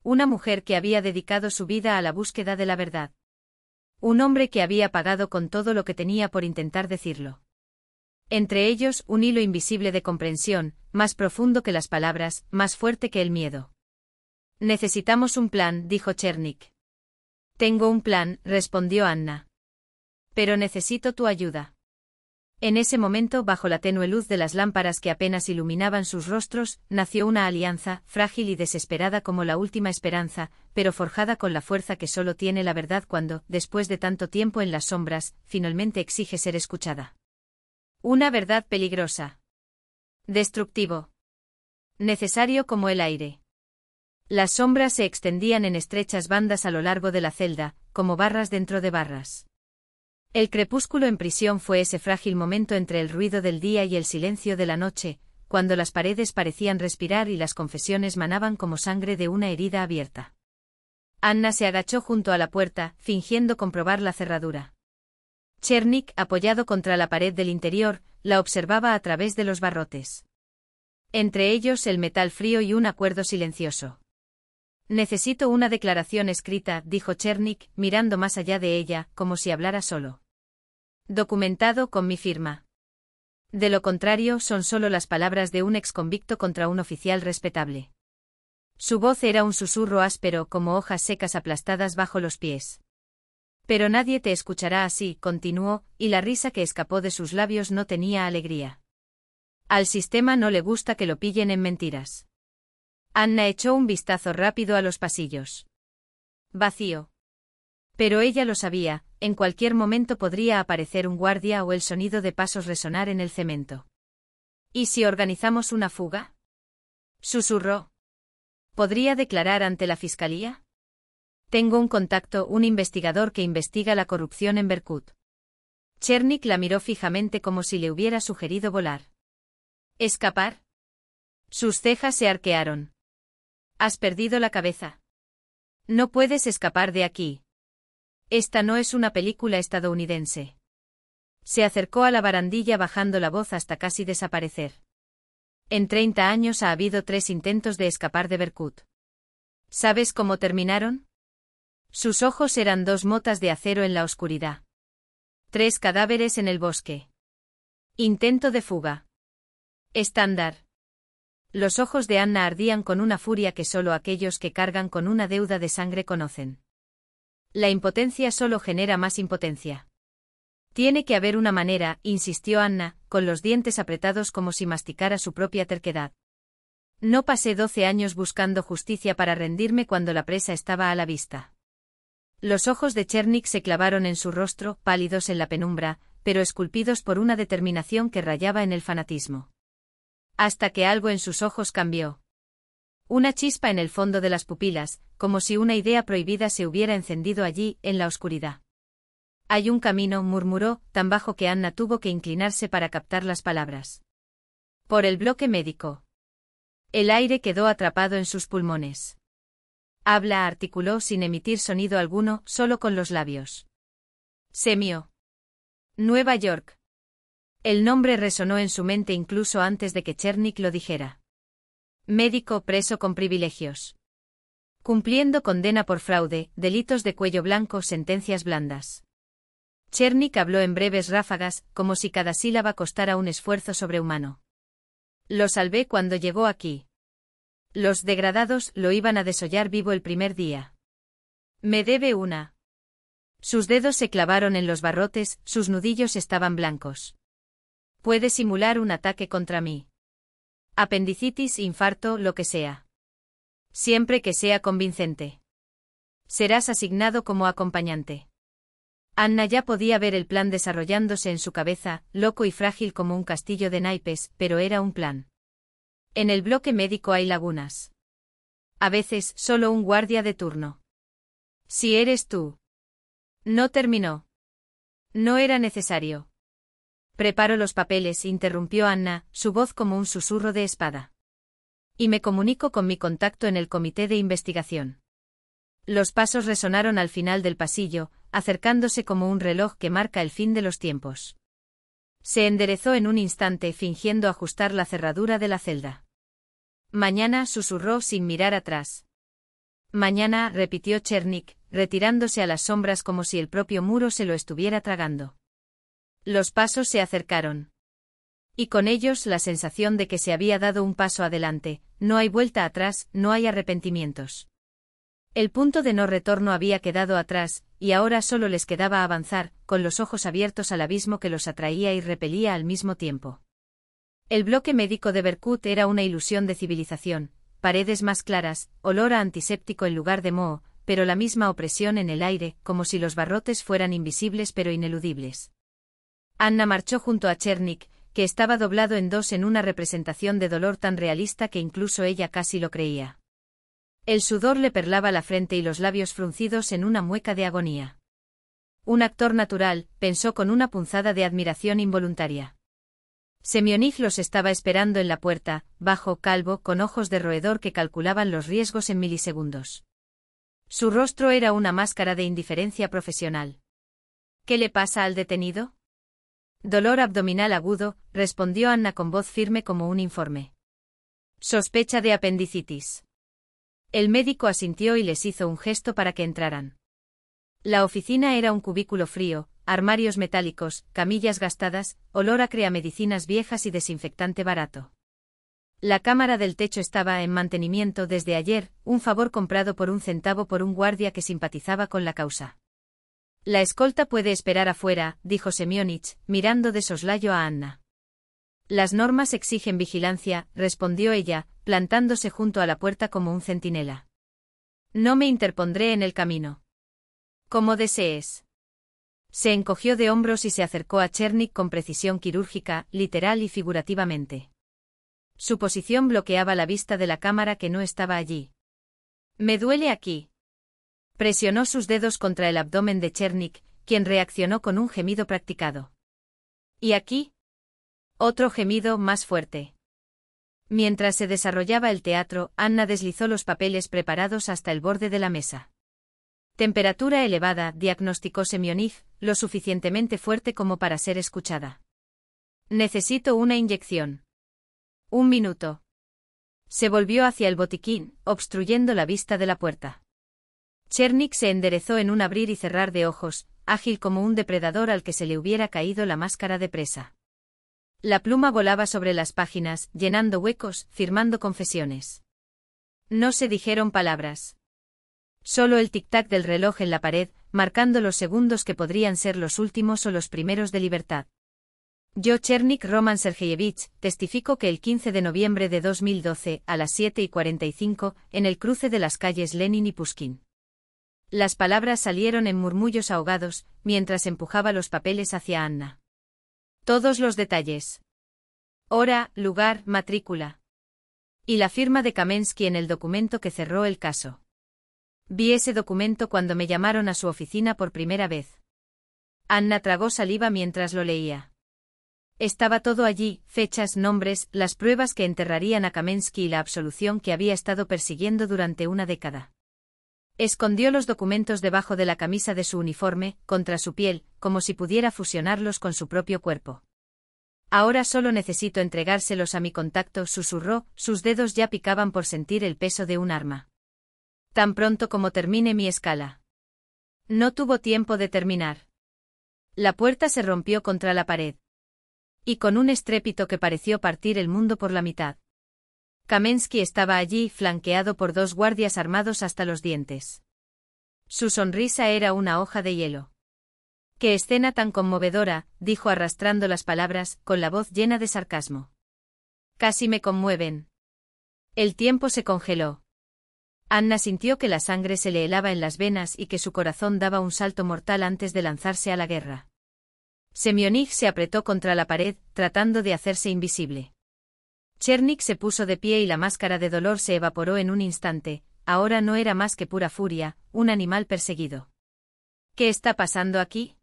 Una mujer que había dedicado su vida a la búsqueda de la verdad. Un hombre que había pagado con todo lo que tenía por intentar decirlo. Entre ellos, un hilo invisible de comprensión, más profundo que las palabras, más fuerte que el miedo. Necesitamos un plan, dijo Chernik. Tengo un plan, respondió Anna. Pero necesito tu ayuda. En ese momento, bajo la tenue luz de las lámparas que apenas iluminaban sus rostros, nació una alianza, frágil y desesperada como la última esperanza, pero forjada con la fuerza que solo tiene la verdad cuando, después de tanto tiempo en las sombras, finalmente exige ser escuchada. Una verdad peligrosa. Destructivo. Necesario como el aire. Las sombras se extendían en estrechas bandas a lo largo de la celda, como barras dentro de barras. El crepúsculo en prisión fue ese frágil momento entre el ruido del día y el silencio de la noche, cuando las paredes parecían respirar y las confesiones manaban como sangre de una herida abierta. Anna se agachó junto a la puerta, fingiendo comprobar la cerradura. Chernik, apoyado contra la pared del interior, la observaba a través de los barrotes. Entre ellos el metal frío y un acuerdo silencioso. Necesito una declaración escrita, dijo Chernik, mirando más allá de ella, como si hablara solo. Documentado con mi firma. De lo contrario, son solo las palabras de un exconvicto contra un oficial respetable. Su voz era un susurro áspero como hojas secas aplastadas bajo los pies. Pero nadie te escuchará así, continuó, y la risa que escapó de sus labios no tenía alegría. Al sistema no le gusta que lo pillen en mentiras. Anna echó un vistazo rápido a los pasillos. Vacío. Pero ella lo sabía, en cualquier momento podría aparecer un guardia o el sonido de pasos resonar en el cemento. ¿Y si organizamos una fuga? Susurró. ¿Podría declarar ante la fiscalía? Tengo un contacto, un investigador que investiga la corrupción en Berkut. Chernik la miró fijamente como si le hubiera sugerido volar. ¿Escapar? Sus cejas se arquearon. ¿Has perdido la cabeza? No puedes escapar de aquí. Esta no es una película estadounidense. Se acercó a la barandilla bajando la voz hasta casi desaparecer. En 30 años ha habido 3 intentos de escapar de Berkut. ¿Sabes cómo terminaron? Sus ojos eran 2 motas de acero en la oscuridad. 3 cadáveres en el bosque. Intento de fuga. Estándar. Los ojos de Anna ardían con una furia que solo aquellos que cargan con una deuda de sangre conocen. La impotencia solo genera más impotencia. Tiene que haber una manera, insistió Anna, con los dientes apretados como si masticara su propia terquedad. No pasé 12 años buscando justicia para rendirme cuando la presa estaba a la vista. Los ojos de Chernik se clavaron en su rostro, pálidos en la penumbra, pero esculpidos por una determinación que rayaba en el fanatismo. Hasta que algo en sus ojos cambió. Una chispa en el fondo de las pupilas, como si una idea prohibida se hubiera encendido allí, en la oscuridad. Hay un camino, murmuró, tan bajo que Anna tuvo que inclinarse para captar las palabras. Por el bloque médico. El aire quedó atrapado en sus pulmones. Habla, articuló sin emitir sonido alguno, solo con los labios. Semio. Nueva York. El nombre resonó en su mente incluso antes de que Chernik lo dijera. Médico preso con privilegios. Cumpliendo condena por fraude, delitos de cuello blanco, sentencias blandas. Chernik habló en breves ráfagas, como si cada sílaba costara un esfuerzo sobrehumano. Lo salvé cuando llegó aquí. Los degradados lo iban a desollar vivo el primer día. Me debe una. Sus dedos se clavaron en los barrotes, sus nudillos estaban blancos. Puede simular un ataque contra mí. Apendicitis, infarto, lo que sea. Siempre que sea convincente. Serás asignado como acompañante. Anna ya podía ver el plan desarrollándose en su cabeza, loco y frágil como un castillo de naipes, pero era un plan. En el bloque médico hay lagunas. A veces, solo un guardia de turno. Si eres tú. No terminó. No era necesario. Preparo los papeles, interrumpió Anna, su voz como un susurro de espada. Y me comunico con mi contacto en el comité de investigación. Los pasos resonaron al final del pasillo, acercándose como un reloj que marca el fin de los tiempos. Se enderezó en un instante fingiendo ajustar la cerradura de la celda. Mañana, susurró sin mirar atrás. Mañana, repitió Chernik, retirándose a las sombras como si el propio muro se lo estuviera tragando. Los pasos se acercaron. Y con ellos la sensación de que se había dado un paso adelante, no hay vuelta atrás, no hay arrepentimientos. El punto de no retorno había quedado atrás, y ahora solo les quedaba avanzar, con los ojos abiertos al abismo que los atraía y repelía al mismo tiempo. El bloque médico de Berkut era una ilusión de civilización, paredes más claras, olor a antiséptico en lugar de moho, pero la misma opresión en el aire, como si los barrotes fueran invisibles pero ineludibles. Anna marchó junto a Chernik, que estaba doblado en dos en una representación de dolor tan realista que incluso ella casi lo creía. El sudor le perlaba la frente y los labios fruncidos en una mueca de agonía. Un actor natural, pensó con una punzada de admiración involuntaria. Semyonij los estaba esperando en la puerta, bajo, calvo, con ojos de roedor que calculaban los riesgos en milisegundos. Su rostro era una máscara de indiferencia profesional. ¿Qué le pasa al detenido? Dolor abdominal agudo, respondió Anna con voz firme como un informe. Sospecha de apendicitis. El médico asintió y les hizo un gesto para que entraran. La oficina era un cubículo frío, armarios metálicos, camillas gastadas, olor acre a medicinas viejas y desinfectante barato. La cámara del techo estaba en mantenimiento desde ayer, un favor comprado por un centavo por un guardia que simpatizaba con la causa. La escolta puede esperar afuera, dijo Semyonich, mirando de soslayo a Anna. Las normas exigen vigilancia, respondió ella, plantándose junto a la puerta como un centinela. No me interpondré en el camino. Como desees. Se encogió de hombros y se acercó a Chernik con precisión quirúrgica, literal y figurativamente. Su posición bloqueaba la vista de la cámara que no estaba allí. Me duele aquí. Presionó sus dedos contra el abdomen de Chernik, quien reaccionó con un gemido practicado. ¿Y aquí? Otro gemido más fuerte. Mientras se desarrollaba el teatro, Anna deslizó los papeles preparados hasta el borde de la mesa. Temperatura elevada, diagnosticó Semyonij, lo suficientemente fuerte como para ser escuchada. Necesito una inyección. 1 minuto. Se volvió hacia el botiquín, obstruyendo la vista de la puerta. Chernik se enderezó en un abrir y cerrar de ojos, ágil como un depredador al que se le hubiera caído la máscara de presa. La pluma volaba sobre las páginas, llenando huecos, firmando confesiones. No se dijeron palabras. Solo el tic-tac del reloj en la pared, marcando los segundos que podrían ser los últimos o los primeros de libertad. Yo, Chernik Roman Sergeyevich, testifico que el 15 de noviembre de 2012, a las 7:45, en el cruce de las calles Lenin y Pushkin. Las palabras salieron en murmullos ahogados, mientras empujaba los papeles hacia Anna. Todos los detalles. Hora, lugar, matrícula. Y la firma de Kamensky en el documento que cerró el caso. Vi ese documento cuando me llamaron a su oficina por primera vez. Anna tragó saliva mientras lo leía. Estaba todo allí, fechas, nombres, las pruebas que enterrarían a Kamensky y la absolución que había estado persiguiendo durante una década. Escondió los documentos debajo de la camisa de su uniforme, contra su piel, como si pudiera fusionarlos con su propio cuerpo. Ahora solo necesito entregárselos a mi contacto, susurró, sus dedos ya picaban por sentir el peso de un arma. Tan pronto como termine mi escala. No tuvo tiempo de terminar. La puerta se rompió contra la pared. Y con un estrépito que pareció partir el mundo por la mitad. Kamensky estaba allí, flanqueado por 2 guardias armados hasta los dientes. Su sonrisa era una hoja de hielo. «¡Qué escena tan conmovedora!», dijo arrastrando las palabras, con la voz llena de sarcasmo. «Casi me conmueven». El tiempo se congeló. Anna sintió que la sangre se le helaba en las venas y que su corazón daba un salto mortal antes de lanzarse a la guerra. Semyonij se apretó contra la pared, tratando de hacerse invisible. Chernik se puso de pie y la máscara de dolor se evaporó en un instante. Ahora no era más que pura furia, un animal perseguido. ¿Qué está pasando aquí?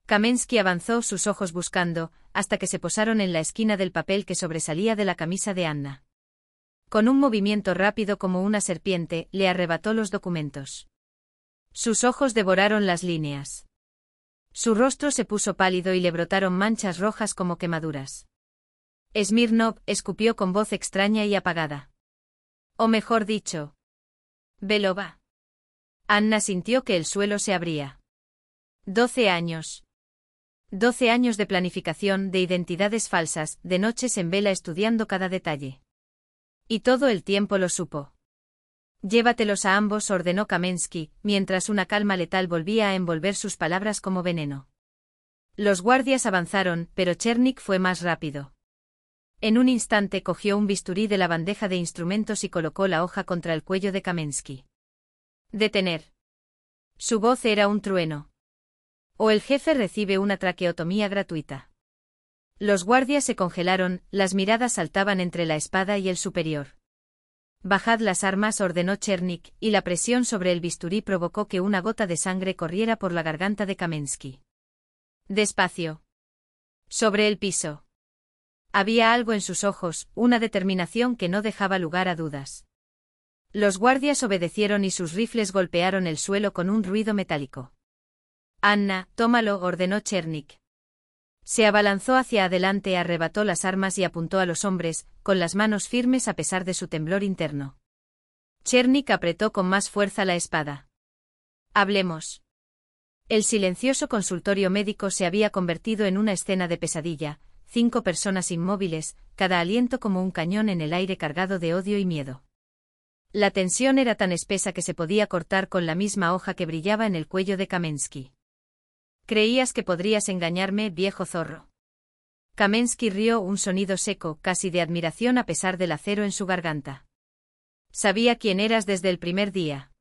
Kamensky avanzó sus ojos buscando, hasta que se posaron en la esquina del papel que sobresalía de la camisa de Anna. Con un movimiento rápido como una serpiente, le arrebató los documentos. Sus ojos devoraron las líneas. Su rostro se puso pálido y le brotaron manchas rojas como quemaduras. Smirnov escupió con voz extraña y apagada. O mejor dicho, Belova. Anna sintió que el suelo se abría. 12 años. 12 años de planificación, de identidades falsas, de noches en vela estudiando cada detalle. Y todo el tiempo lo supo. Llévatelos a ambos, ordenó Kamensky, mientras una calma letal volvía a envolver sus palabras como veneno. Los guardias avanzaron, pero Chernik fue más rápido. En un instante cogió un bisturí de la bandeja de instrumentos y colocó la hoja contra el cuello de Kamensky. Detener. Su voz era un trueno. O el jefe recibe una traqueotomía gratuita. Los guardias se congelaron, las miradas saltaban entre la espada y el superior. Bajad las armas, ordenó Chernik, y la presión sobre el bisturí provocó que una gota de sangre corriera por la garganta de Kamensky. Despacio. Sobre el piso. Había algo en sus ojos, una determinación que no dejaba lugar a dudas. Los guardias obedecieron y sus rifles golpearon el suelo con un ruido metálico. Anna, tómalo, ordenó Chernik. Se abalanzó hacia adelante, arrebató las armas y apuntó a los hombres, con las manos firmes a pesar de su temblor interno. Chernik apretó con más fuerza la espada. Hablemos. El silencioso consultorio médico se había convertido en una escena de pesadilla, 5 personas inmóviles, cada aliento como un cañón en el aire cargado de odio y miedo. La tensión era tan espesa que se podía cortar con la misma hoja que brillaba en el cuello de Kamensky. ¿Creías que podrías engañarme, viejo zorro? Kamensky rió, un sonido seco, casi de admiración a pesar del acero en su garganta. Sabía quién eras desde el primer día.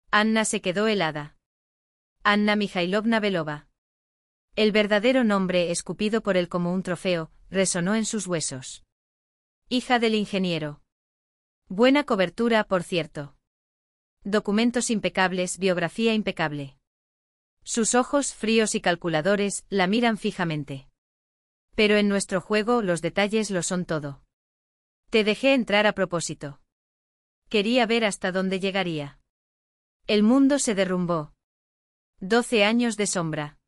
Anna se quedó helada. Anna Mikhailovna Belova. El verdadero nombre, escupido por él como un trofeo, resonó en sus huesos. Hija del ingeniero. Buena cobertura, por cierto. Documentos impecables, biografía impecable. Sus ojos, fríos y calculadores, la miran fijamente. Pero en nuestro juego los detalles lo son todo. Te dejé entrar a propósito. Quería ver hasta dónde llegaría. El mundo se derrumbó. 12 años de sombra.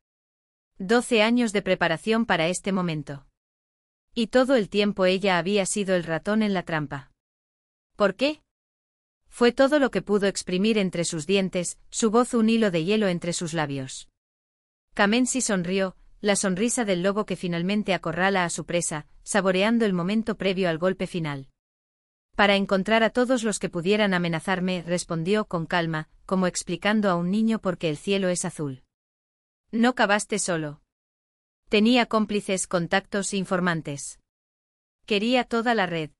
12 años de preparación para este momento. Y todo el tiempo ella había sido el ratón en la trampa. ¿Por qué? Fue todo lo que pudo exprimir entre sus dientes, su voz un hilo de hielo entre sus labios. Kamensky sonrió, la sonrisa del lobo que finalmente acorrala a su presa, saboreando el momento previo al golpe final. Para encontrar a todos los que pudieran amenazarme, respondió con calma, como explicando a un niño por qué el cielo es azul. No cavaste solo. Tenía cómplices, contactos, informantes. Quería toda la red.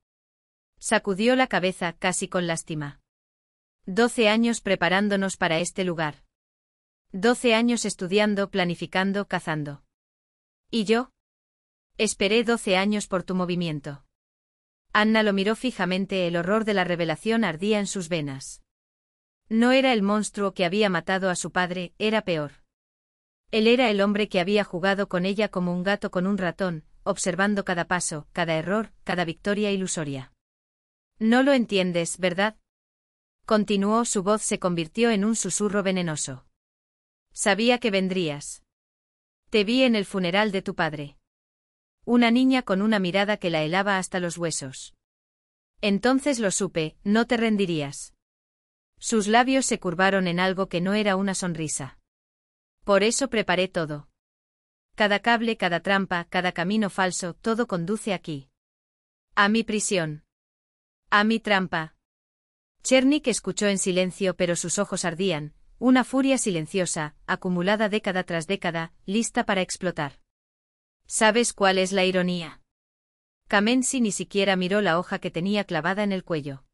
Sacudió la cabeza, casi con lástima. 12 años preparándonos para este lugar. 12 años estudiando, planificando, cazando. ¿Y yo? Esperé 12 años por tu movimiento. Anna lo miró fijamente, el horror de la revelación ardía en sus venas. No era el monstruo que había matado a su padre, era peor. Él era el hombre que había jugado con ella como un gato con un ratón, observando cada paso, cada error, cada victoria ilusoria. No lo entiendes, ¿verdad? Continuó, su voz se convirtió en un susurro venenoso. Sabía que vendrías. Te vi en el funeral de tu padre. Una niña con una mirada que la helaba hasta los huesos. Entonces lo supe, no te rendirías. Sus labios se curvaron en algo que no era una sonrisa. Por eso preparé todo. Cada cable, cada trampa, cada camino falso, todo conduce aquí. A mi prisión. A mi trampa. Chernik escuchó en silencio, pero sus ojos ardían, una furia silenciosa, acumulada década tras década, lista para explotar. ¿Sabes cuál es la ironía? Kamensky ni siquiera miró la hoja que tenía clavada en el cuello.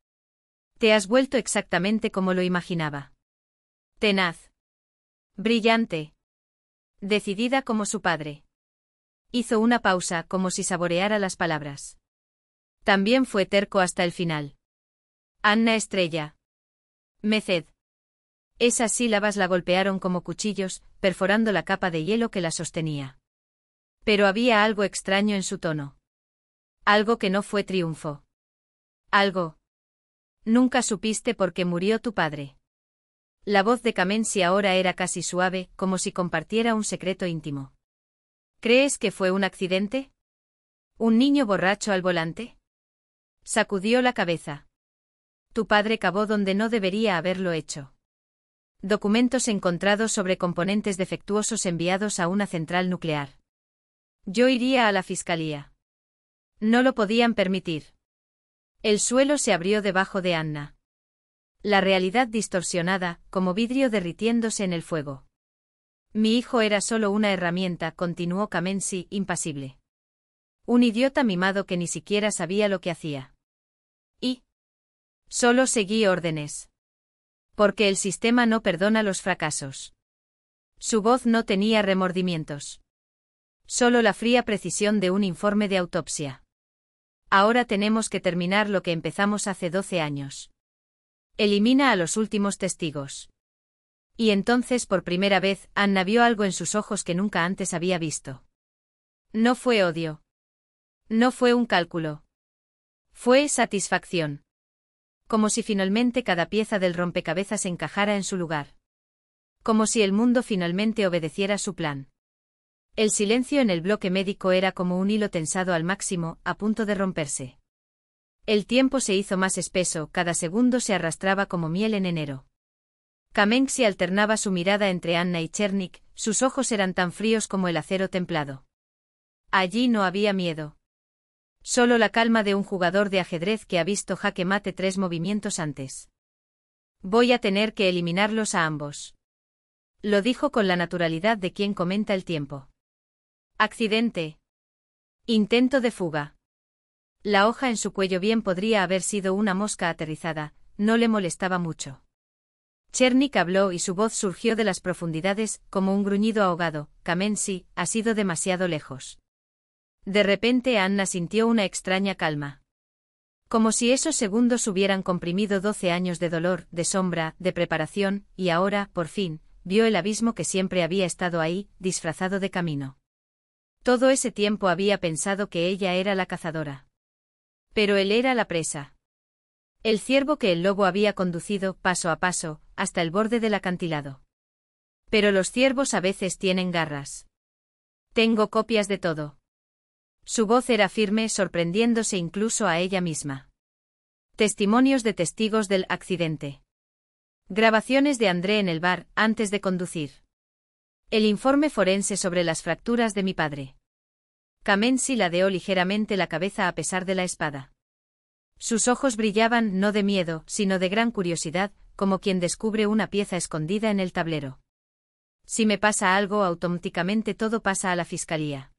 Te has vuelto exactamente como lo imaginaba. Tenaz. Brillante. Decidida como su padre. Hizo una pausa como si saboreara las palabras. También fue terco hasta el final. Anna Estrella. Meced. Esas sílabas la golpearon como cuchillos, perforando la capa de hielo que la sostenía. Pero había algo extraño en su tono. Algo que no fue triunfo. Algo. Nunca supiste por qué murió tu padre. La voz de Kamensi ahora era casi suave, como si compartiera un secreto íntimo. ¿Crees que fue un accidente? ¿Un niño borracho al volante? Sacudió la cabeza. Tu padre cavó donde no debería haberlo hecho. Documentos encontrados sobre componentes defectuosos enviados a una central nuclear. Yo iría a la fiscalía. No lo podían permitir. El suelo se abrió debajo de Anna. La realidad distorsionada, como vidrio derritiéndose en el fuego. Mi hijo era solo una herramienta, continuó Kamensi, impasible. Un idiota mimado que ni siquiera sabía lo que hacía. Y solo seguí órdenes. Porque el sistema no perdona los fracasos. Su voz no tenía remordimientos. Solo la fría precisión de un informe de autopsia. Ahora tenemos que terminar lo que empezamos hace 12 años. Elimina a los últimos testigos. Y entonces por primera vez, Anna vio algo en sus ojos que nunca antes había visto. No fue odio. No fue un cálculo. Fue satisfacción. Como si finalmente cada pieza del rompecabezas encajara en su lugar. Como si el mundo finalmente obedeciera su plan. El silencio en el bloque médico era como un hilo tensado al máximo, a punto de romperse. El tiempo se hizo más espeso, cada segundo se arrastraba como miel en enero. Kamensi alternaba su mirada entre Anna y Chernik, sus ojos eran tan fríos como el acero templado. Allí no había miedo. Solo la calma de un jugador de ajedrez que ha visto jaque mate 3 movimientos antes. Voy a tener que eliminarlos a ambos. Lo dijo con la naturalidad de quien comenta el tiempo. Accidente. Intento de fuga. La hoja en su cuello bien podría haber sido una mosca aterrizada, no le molestaba mucho. Chernik habló y su voz surgió de las profundidades, como un gruñido ahogado. Kamensi, ha sido demasiado lejos. De repente Anna sintió una extraña calma. Como si esos segundos hubieran comprimido 12 años de dolor, de sombra, de preparación, y ahora, por fin, vio el abismo que siempre había estado ahí, disfrazado de camino. Todo ese tiempo había pensado que ella era la cazadora. Pero él era la presa. El ciervo que el lobo había conducido, paso a paso, hasta el borde del acantilado. Pero los ciervos a veces tienen garras. Tengo copias de todo. Su voz era firme, sorprendiéndose incluso a ella misma. Testimonios de testigos del accidente. Grabaciones de André en el bar, antes de conducir. El informe forense sobre las fracturas de mi padre. Kamensi ladeó ligeramente la cabeza a pesar de la espada. Sus ojos brillaban no de miedo, sino de gran curiosidad, como quien descubre una pieza escondida en el tablero. Si me pasa algo, automáticamente todo pasa a la fiscalía.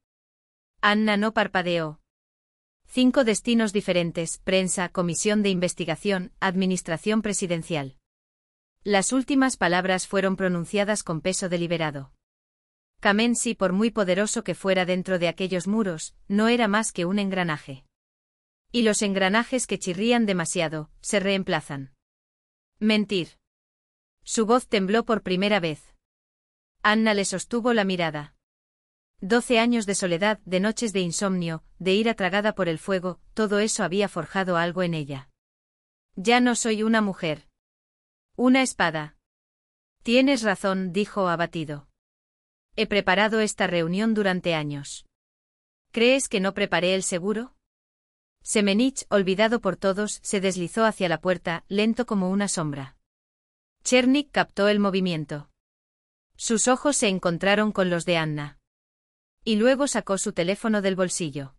Anna no parpadeó. 5 destinos diferentes: prensa, comisión de investigación, administración presidencial. Las últimas palabras fueron pronunciadas con peso deliberado. Kamensi, por muy poderoso que fuera dentro de aquellos muros, no era más que un engranaje. Y los engranajes que chirrían demasiado, se reemplazan. Mentir. Su voz tembló por primera vez. Anna le sostuvo la mirada. 12 años de soledad, de noches de insomnio, de ira tragada por el fuego, todo eso había forjado algo en ella. Ya no soy una mujer. Una espada. Tienes razón, dijo abatido. He preparado esta reunión durante años. ¿Crees que no preparé el seguro? Semenich, olvidado por todos, se deslizó hacia la puerta, lento como una sombra. Chernik captó el movimiento. Sus ojos se encontraron con los de Anna. Y luego sacó su teléfono del bolsillo.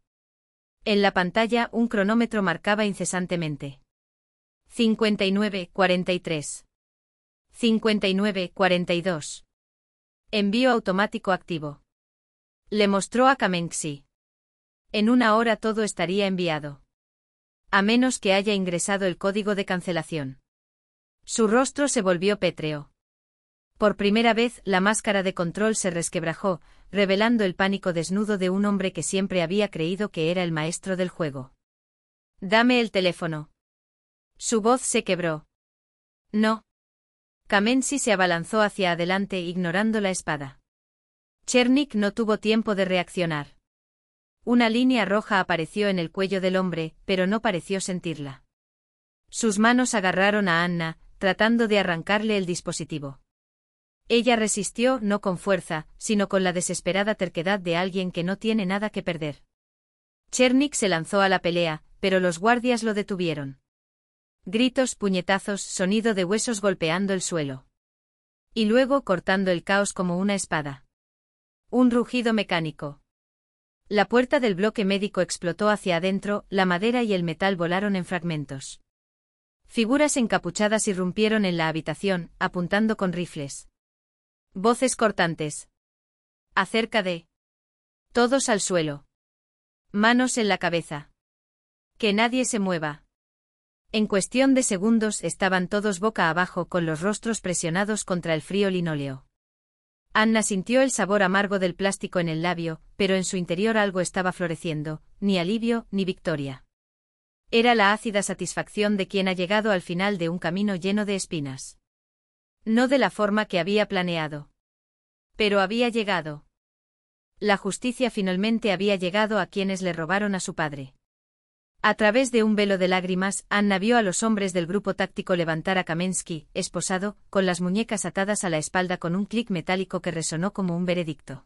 En la pantalla un cronómetro marcaba incesantemente. 59:43. 59:42. Envío automático activo. Le mostró a Kamensi. En 1 hora todo estaría enviado. A menos que haya ingresado el código de cancelación. Su rostro se volvió pétreo. Por primera vez, la máscara de control se resquebrajó, revelando el pánico desnudo de un hombre que siempre había creído que era el maestro del juego. «Dame el teléfono». Su voz se quebró. «No». Kamensky se abalanzó hacia adelante ignorando la espada. Chernik no tuvo tiempo de reaccionar. Una línea roja apareció en el cuello del hombre, pero no pareció sentirla. Sus manos agarraron a Anna, tratando de arrancarle el dispositivo. Ella resistió no con fuerza, sino con la desesperada terquedad de alguien que no tiene nada que perder. Chernik se lanzó a la pelea, pero los guardias lo detuvieron. Gritos, puñetazos, sonido de huesos golpeando el suelo. Y luego cortando el caos como una espada. Un rugido mecánico. La puerta del bloque médico explotó hacia adentro, la madera y el metal volaron en fragmentos. Figuras encapuchadas irrumpieron en la habitación, apuntando con rifles. Voces cortantes. Acerca de. Todos al suelo. Manos en la cabeza. Que nadie se mueva. En cuestión de segundos estaban todos boca abajo con los rostros presionados contra el frío linóleo. Anna sintió el sabor amargo del plástico en el labio, pero en su interior algo estaba floreciendo, ni alivio ni victoria. Era la ácida satisfacción de quien ha llegado al final de un camino lleno de espinas. No de la forma que había planeado. Pero había llegado. La justicia finalmente había llegado a quienes le robaron a su padre. A través de un velo de lágrimas, Anna vio a los hombres del grupo táctico levantar a Kamensky, esposado, con las muñecas atadas a la espalda con un clic metálico que resonó como un veredicto.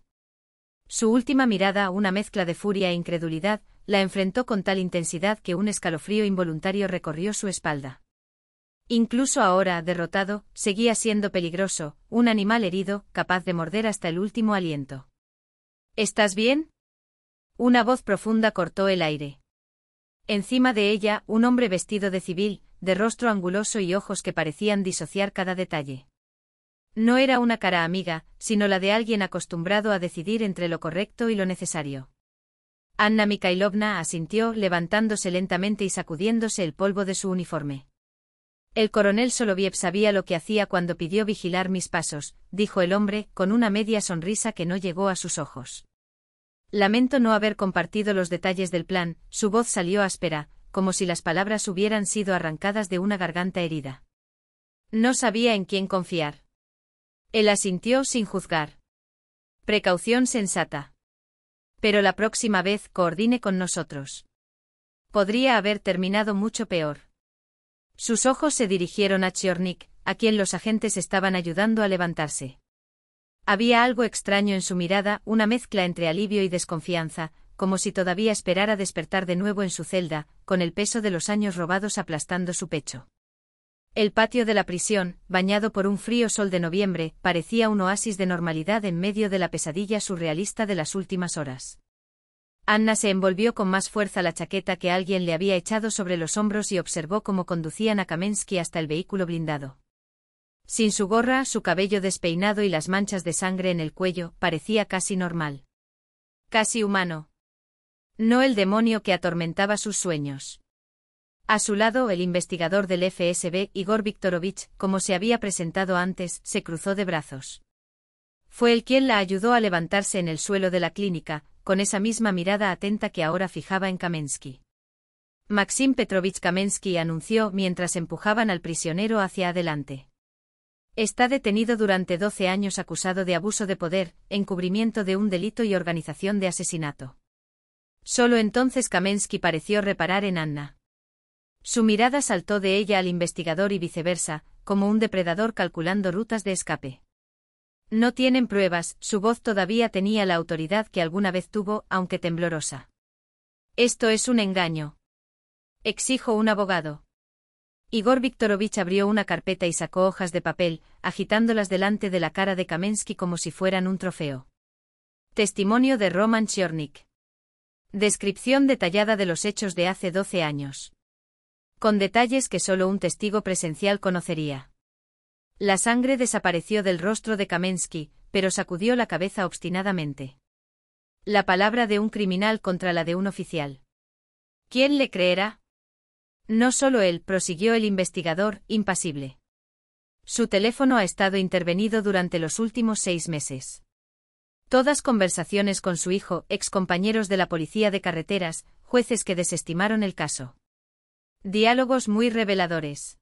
Su última mirada, una mezcla de furia e incredulidad, la enfrentó con tal intensidad que un escalofrío involuntario recorrió su espalda. Incluso ahora, derrotado, seguía siendo peligroso, un animal herido, capaz de morder hasta el último aliento. ¿Estás bien? Una voz profunda cortó el aire. Encima de ella, un hombre vestido de civil, de rostro anguloso y ojos que parecían disociar cada detalle. No era una cara amiga, sino la de alguien acostumbrado a decidir entre lo correcto y lo necesario. Anna Mikhailovna asintió, levantándose lentamente y sacudiéndose el polvo de su uniforme. El coronel Soloviev sabía lo que hacía cuando pidió vigilar mis pasos, dijo el hombre, con una media sonrisa que no llegó a sus ojos. Lamento no haber compartido los detalles del plan, su voz salió áspera, como si las palabras hubieran sido arrancadas de una garganta herida. No sabía en quién confiar. Él asintió sin juzgar. Precaución sensata. Pero la próxima vez coordine con nosotros. Podría haber terminado mucho peor. Sus ojos se dirigieron a Chernik, a quien los agentes estaban ayudando a levantarse. Había algo extraño en su mirada, una mezcla entre alivio y desconfianza, como si todavía esperara despertar de nuevo en su celda, con el peso de los años robados aplastando su pecho. El patio de la prisión, bañado por un frío sol de noviembre, parecía un oasis de normalidad en medio de la pesadilla surrealista de las últimas horas. Anna se envolvió con más fuerza la chaqueta que alguien le había echado sobre los hombros y observó cómo conducían a Kamensky hasta el vehículo blindado. Sin su gorra, su cabello despeinado y las manchas de sangre en el cuello, parecía casi normal. Casi humano. No el demonio que atormentaba sus sueños. A su lado, el investigador del FSB, Igor Viktorovich, como se había presentado antes, se cruzó de brazos. Fue él quien la ayudó a levantarse en el suelo de la clínica, con esa misma mirada atenta que ahora fijaba en Kamensky. Maxim Petrovich Kamensky anunció mientras empujaban al prisionero hacia adelante. Está detenido durante 12 años acusado de abuso de poder, encubrimiento de un delito y organización de asesinato. Solo entonces Kamensky pareció reparar en Anna. Su mirada saltó de ella al investigador y viceversa, como un depredador calculando rutas de escape. No tienen pruebas, su voz todavía tenía la autoridad que alguna vez tuvo, aunque temblorosa. Esto es un engaño. Exijo un abogado. Igor Viktorovich abrió una carpeta y sacó hojas de papel, agitándolas delante de la cara de Kamensky como si fueran un trofeo. Testimonio de Roman Chernik. Descripción detallada de los hechos de hace 12 años. Con detalles que solo un testigo presencial conocería. La sangre desapareció del rostro de Kamensky, pero sacudió la cabeza obstinadamente. La palabra de un criminal contra la de un oficial. ¿Quién le creerá? No solo él, prosiguió el investigador, impasible. Su teléfono ha estado intervenido durante los últimos 6 meses. Todas conversaciones con su hijo, excompañeros de la policía de carreteras, jueces que desestimaron el caso. Diálogos muy reveladores.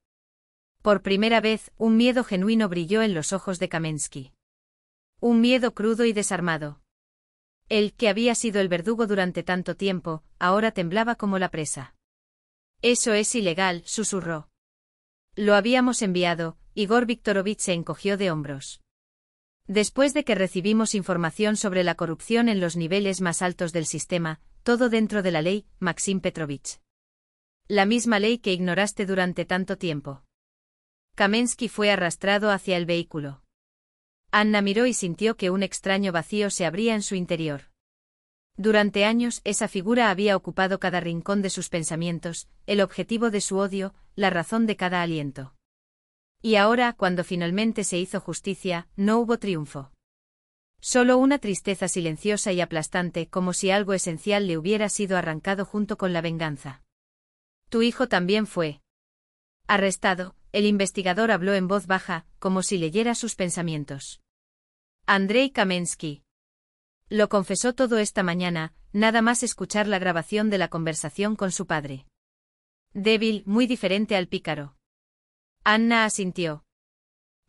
Por primera vez, un miedo genuino brilló en los ojos de Kamensky. Un miedo crudo y desarmado. Él, que había sido el verdugo durante tanto tiempo, ahora temblaba como la presa. Eso es ilegal, susurró. Lo habíamos enviado. Igor Viktorovich se encogió de hombros. Después de que recibimos información sobre la corrupción en los niveles más altos del sistema, todo dentro de la ley, Maxim Petrovich. La misma ley que ignoraste durante tanto tiempo. Kamensky fue arrastrado hacia el vehículo. Anna miró y sintió que un extraño vacío se abría en su interior. Durante años esa figura había ocupado cada rincón de sus pensamientos, el objetivo de su odio, la razón de cada aliento. Y ahora, cuando finalmente se hizo justicia, no hubo triunfo. Solo una tristeza silenciosa y aplastante, como si algo esencial le hubiera sido arrancado junto con la venganza. Tu hijo también fue arrestado. El investigador habló en voz baja, como si leyera sus pensamientos. Andrei Kamensky. Lo confesó todo esta mañana, nada más escuchar la grabación de la conversación con su padre. Débil, muy diferente al pícaro. Anna asintió.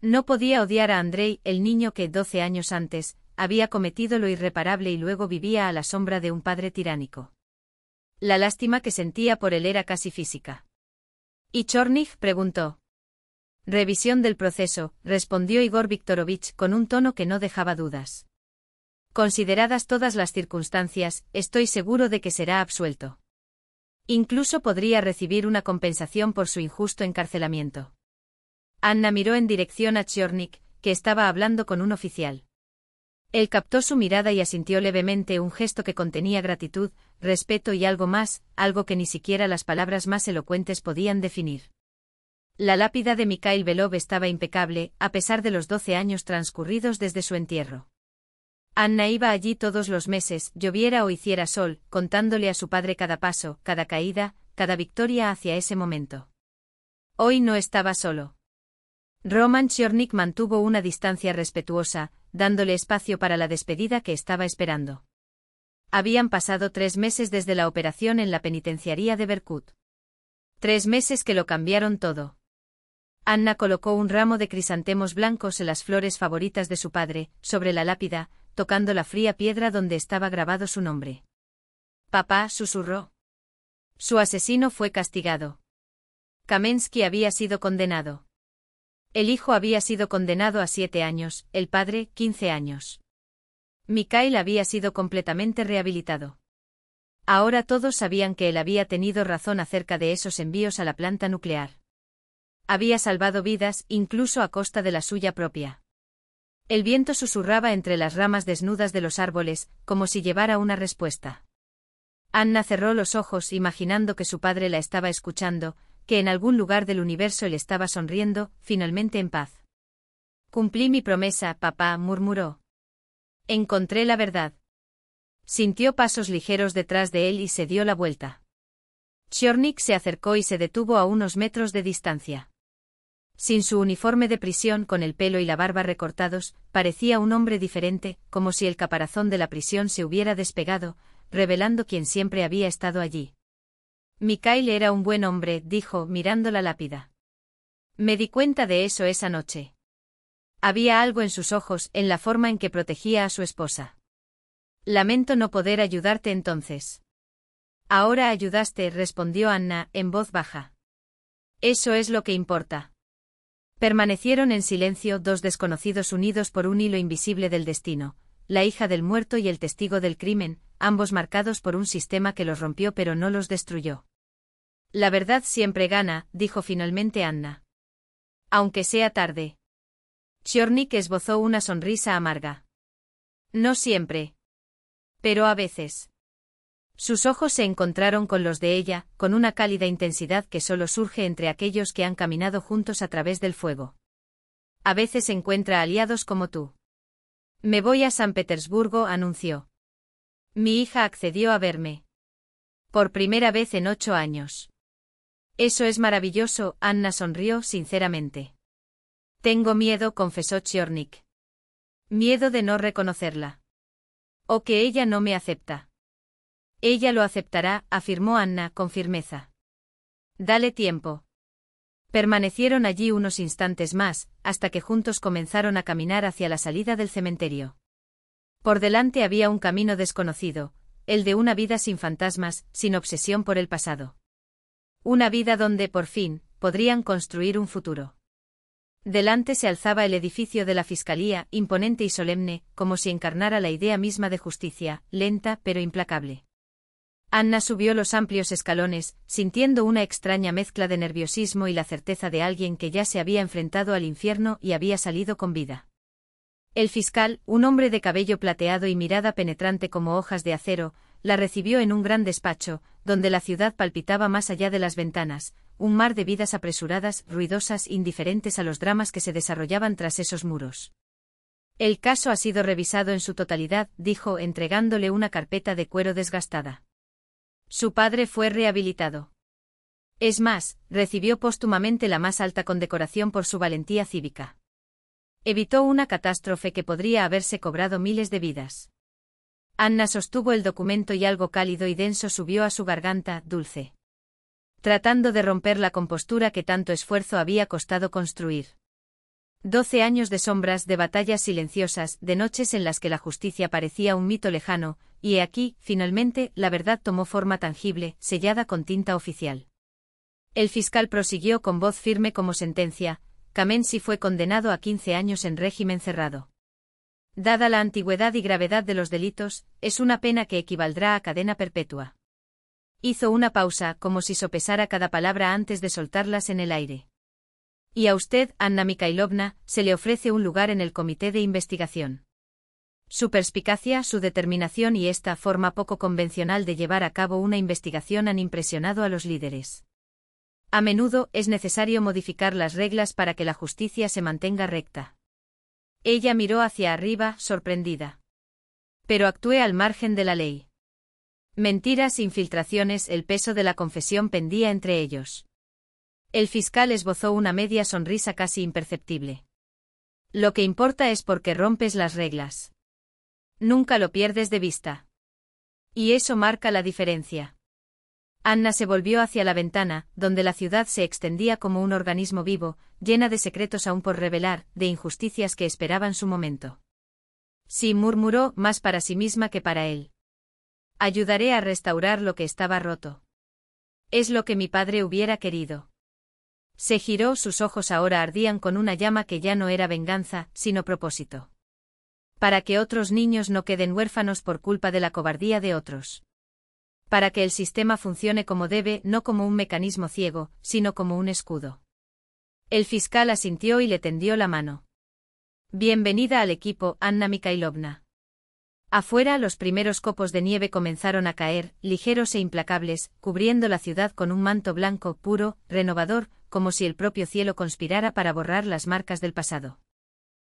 No podía odiar a Andrei, el niño que, 12 años antes, había cometido lo irreparable y luego vivía a la sombra de un padre tiránico. La lástima que sentía por él era casi física. ¿Y Chornig? Preguntó. Revisión del proceso, respondió Igor Viktorovich con un tono que no dejaba dudas. Consideradas todas las circunstancias, estoy seguro de que será absuelto. Incluso podría recibir una compensación por su injusto encarcelamiento. Anna miró en dirección a Chornik, que estaba hablando con un oficial. Él captó su mirada y asintió levemente, un gesto que contenía gratitud, respeto y algo más, algo que ni siquiera las palabras más elocuentes podían definir. La lápida de Mikhail Belov estaba impecable, a pesar de los 12 años transcurridos desde su entierro. Anna iba allí todos los meses, lloviera o hiciera sol, contándole a su padre cada paso, cada caída, cada victoria hacia ese momento. Hoy no estaba solo. Roman Chornik mantuvo una distancia respetuosa, dándole espacio para la despedida que estaba esperando. Habían pasado 3 meses desde la operación en la penitenciaría de Berkut. 3 meses que lo cambiaron todo. Anna colocó un ramo de crisantemos blancos en las flores favoritas de su padre, sobre la lápida, tocando la fría piedra donde estaba grabado su nombre. Papá, susurró. Su asesino fue castigado. Kamensky había sido condenado. El hijo había sido condenado a 7 años, el padre, 15 años. Mikhail había sido completamente rehabilitado. Ahora todos sabían que él había tenido razón acerca de esos envíos a la planta nuclear. Había salvado vidas, incluso a costa de la suya propia. El viento susurraba entre las ramas desnudas de los árboles, como si llevara una respuesta. Anna cerró los ojos imaginando que su padre la estaba escuchando, que en algún lugar del universo él estaba sonriendo, finalmente en paz. Cumplí mi promesa, papá, murmuró. Encontré la verdad. Sintió pasos ligeros detrás de él y se dio la vuelta. Chornik se acercó y se detuvo a unos metros de distancia. Sin su uniforme de prisión, con el pelo y la barba recortados, parecía un hombre diferente, como si el caparazón de la prisión se hubiera despegado, revelando quién siempre había estado allí. Mikhail era un buen hombre, dijo, mirando la lápida. Me di cuenta de eso esa noche. Había algo en sus ojos, en la forma en que protegía a su esposa. Lamento no poder ayudarte entonces. Ahora ayudaste, respondió Anna, en voz baja. Eso es lo que importa. Permanecieron en silencio 2 desconocidos unidos por un hilo invisible del destino, la hija del muerto y el testigo del crimen, ambos marcados por un sistema que los rompió pero no los destruyó. La verdad siempre gana, dijo finalmente Anna. Aunque sea tarde. Chornik esbozó una sonrisa amarga. No siempre. Pero a veces. Sus ojos se encontraron con los de ella, con una cálida intensidad que solo surge entre aquellos que han caminado juntos a través del fuego. A veces encuentra aliados como tú. Me voy a San Petersburgo, anunció. Mi hija accedió a verme. Por primera vez en 8 años. Eso es maravilloso, Anna sonrió sinceramente. Tengo miedo, confesó Chornik. Miedo de no reconocerla. O que ella no me acepta. Ella lo aceptará, afirmó Anna con firmeza. Dale tiempo. Permanecieron allí unos instantes más, hasta que juntos comenzaron a caminar hacia la salida del cementerio. Por delante había un camino desconocido, el de una vida sin fantasmas, sin obsesión por el pasado. Una vida donde, por fin, podrían construir un futuro. Delante se alzaba el edificio de la Fiscalía, imponente y solemne, como si encarnara la idea misma de justicia, lenta pero implacable. Anna subió los amplios escalones, sintiendo una extraña mezcla de nerviosismo y la certeza de alguien que ya se había enfrentado al infierno y había salido con vida. El fiscal, un hombre de cabello plateado y mirada penetrante como hojas de acero, la recibió en un gran despacho, donde la ciudad palpitaba más allá de las ventanas, un mar de vidas apresuradas, ruidosas, indiferentes a los dramas que se desarrollaban tras esos muros. El caso ha sido revisado en su totalidad, dijo, entregándole una carpeta de cuero desgastada. Su padre fue rehabilitado. Es más, recibió póstumamente la más alta condecoración por su valentía cívica. Evitó una catástrofe que podría haberse cobrado miles de vidas. Anna sostuvo el documento y algo cálido y denso subió a su garganta, dulce. Tratando de romper la compostura que tanto esfuerzo había costado construir. 12 años de sombras, de batallas silenciosas, de noches en las que la justicia parecía un mito lejano, y he aquí, finalmente, la verdad tomó forma tangible, sellada con tinta oficial. El fiscal prosiguió con voz firme como sentencia: Kamensi fue condenado a 15 años en régimen cerrado. Dada la antigüedad y gravedad de los delitos, es una pena que equivaldrá a cadena perpetua. Hizo una pausa, como si sopesara cada palabra antes de soltarlas en el aire. Y a usted, Anna Mikhailovna, se le ofrece un lugar en el comité de investigación. Su perspicacia, su determinación y esta forma poco convencional de llevar a cabo una investigación han impresionado a los líderes. A menudo es necesario modificar las reglas para que la justicia se mantenga recta. Ella miró hacia arriba, sorprendida. Pero actué al margen de la ley. Mentiras, infiltraciones, el peso de la confesión pendía entre ellos. El fiscal esbozó una media sonrisa casi imperceptible. Lo que importa es por qué rompes las reglas. Nunca lo pierdes de vista. Y eso marca la diferencia. Anna se volvió hacia la ventana, donde la ciudad se extendía como un organismo vivo, llena de secretos aún por revelar, de injusticias que esperaban su momento. Sí, murmuró, más para sí misma que para él. Ayudaré a restaurar lo que estaba roto. Es lo que mi padre hubiera querido. Se giró, sus ojos ahora ardían con una llama que ya no era venganza, sino propósito. Para que otros niños no queden huérfanos por culpa de la cobardía de otros. Para que el sistema funcione como debe, no como un mecanismo ciego, sino como un escudo. El fiscal asintió y le tendió la mano. Bienvenida al equipo, Anna Mikhailovna. Afuera los primeros copos de nieve comenzaron a caer, ligeros e implacables, cubriendo la ciudad con un manto blanco, puro, renovador, como si el propio cielo conspirara para borrar las marcas del pasado.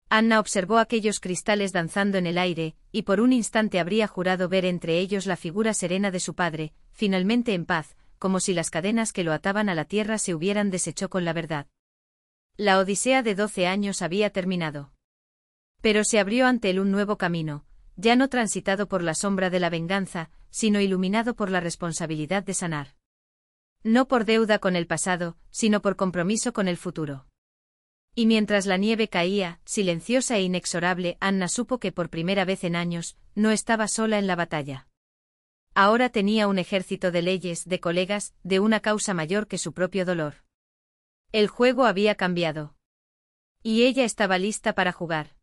Anna observó aquellos cristales danzando en el aire, y por un instante habría jurado ver entre ellos la figura serena de su padre, finalmente en paz, como si las cadenas que lo ataban a la tierra se hubieran deshecho con la verdad. La odisea de 12 años había terminado. Pero se abrió ante él un nuevo camino, ya no transitado por la sombra de la venganza, sino iluminado por la responsabilidad de sanar. No por deuda con el pasado, sino por compromiso con el futuro. Y mientras la nieve caía, silenciosa e inexorable, Anna supo que por primera vez en años, no estaba sola en la batalla. Ahora tenía un ejército de leyes, de colegas, de una causa mayor que su propio dolor. El juego había cambiado. Y ella estaba lista para jugar.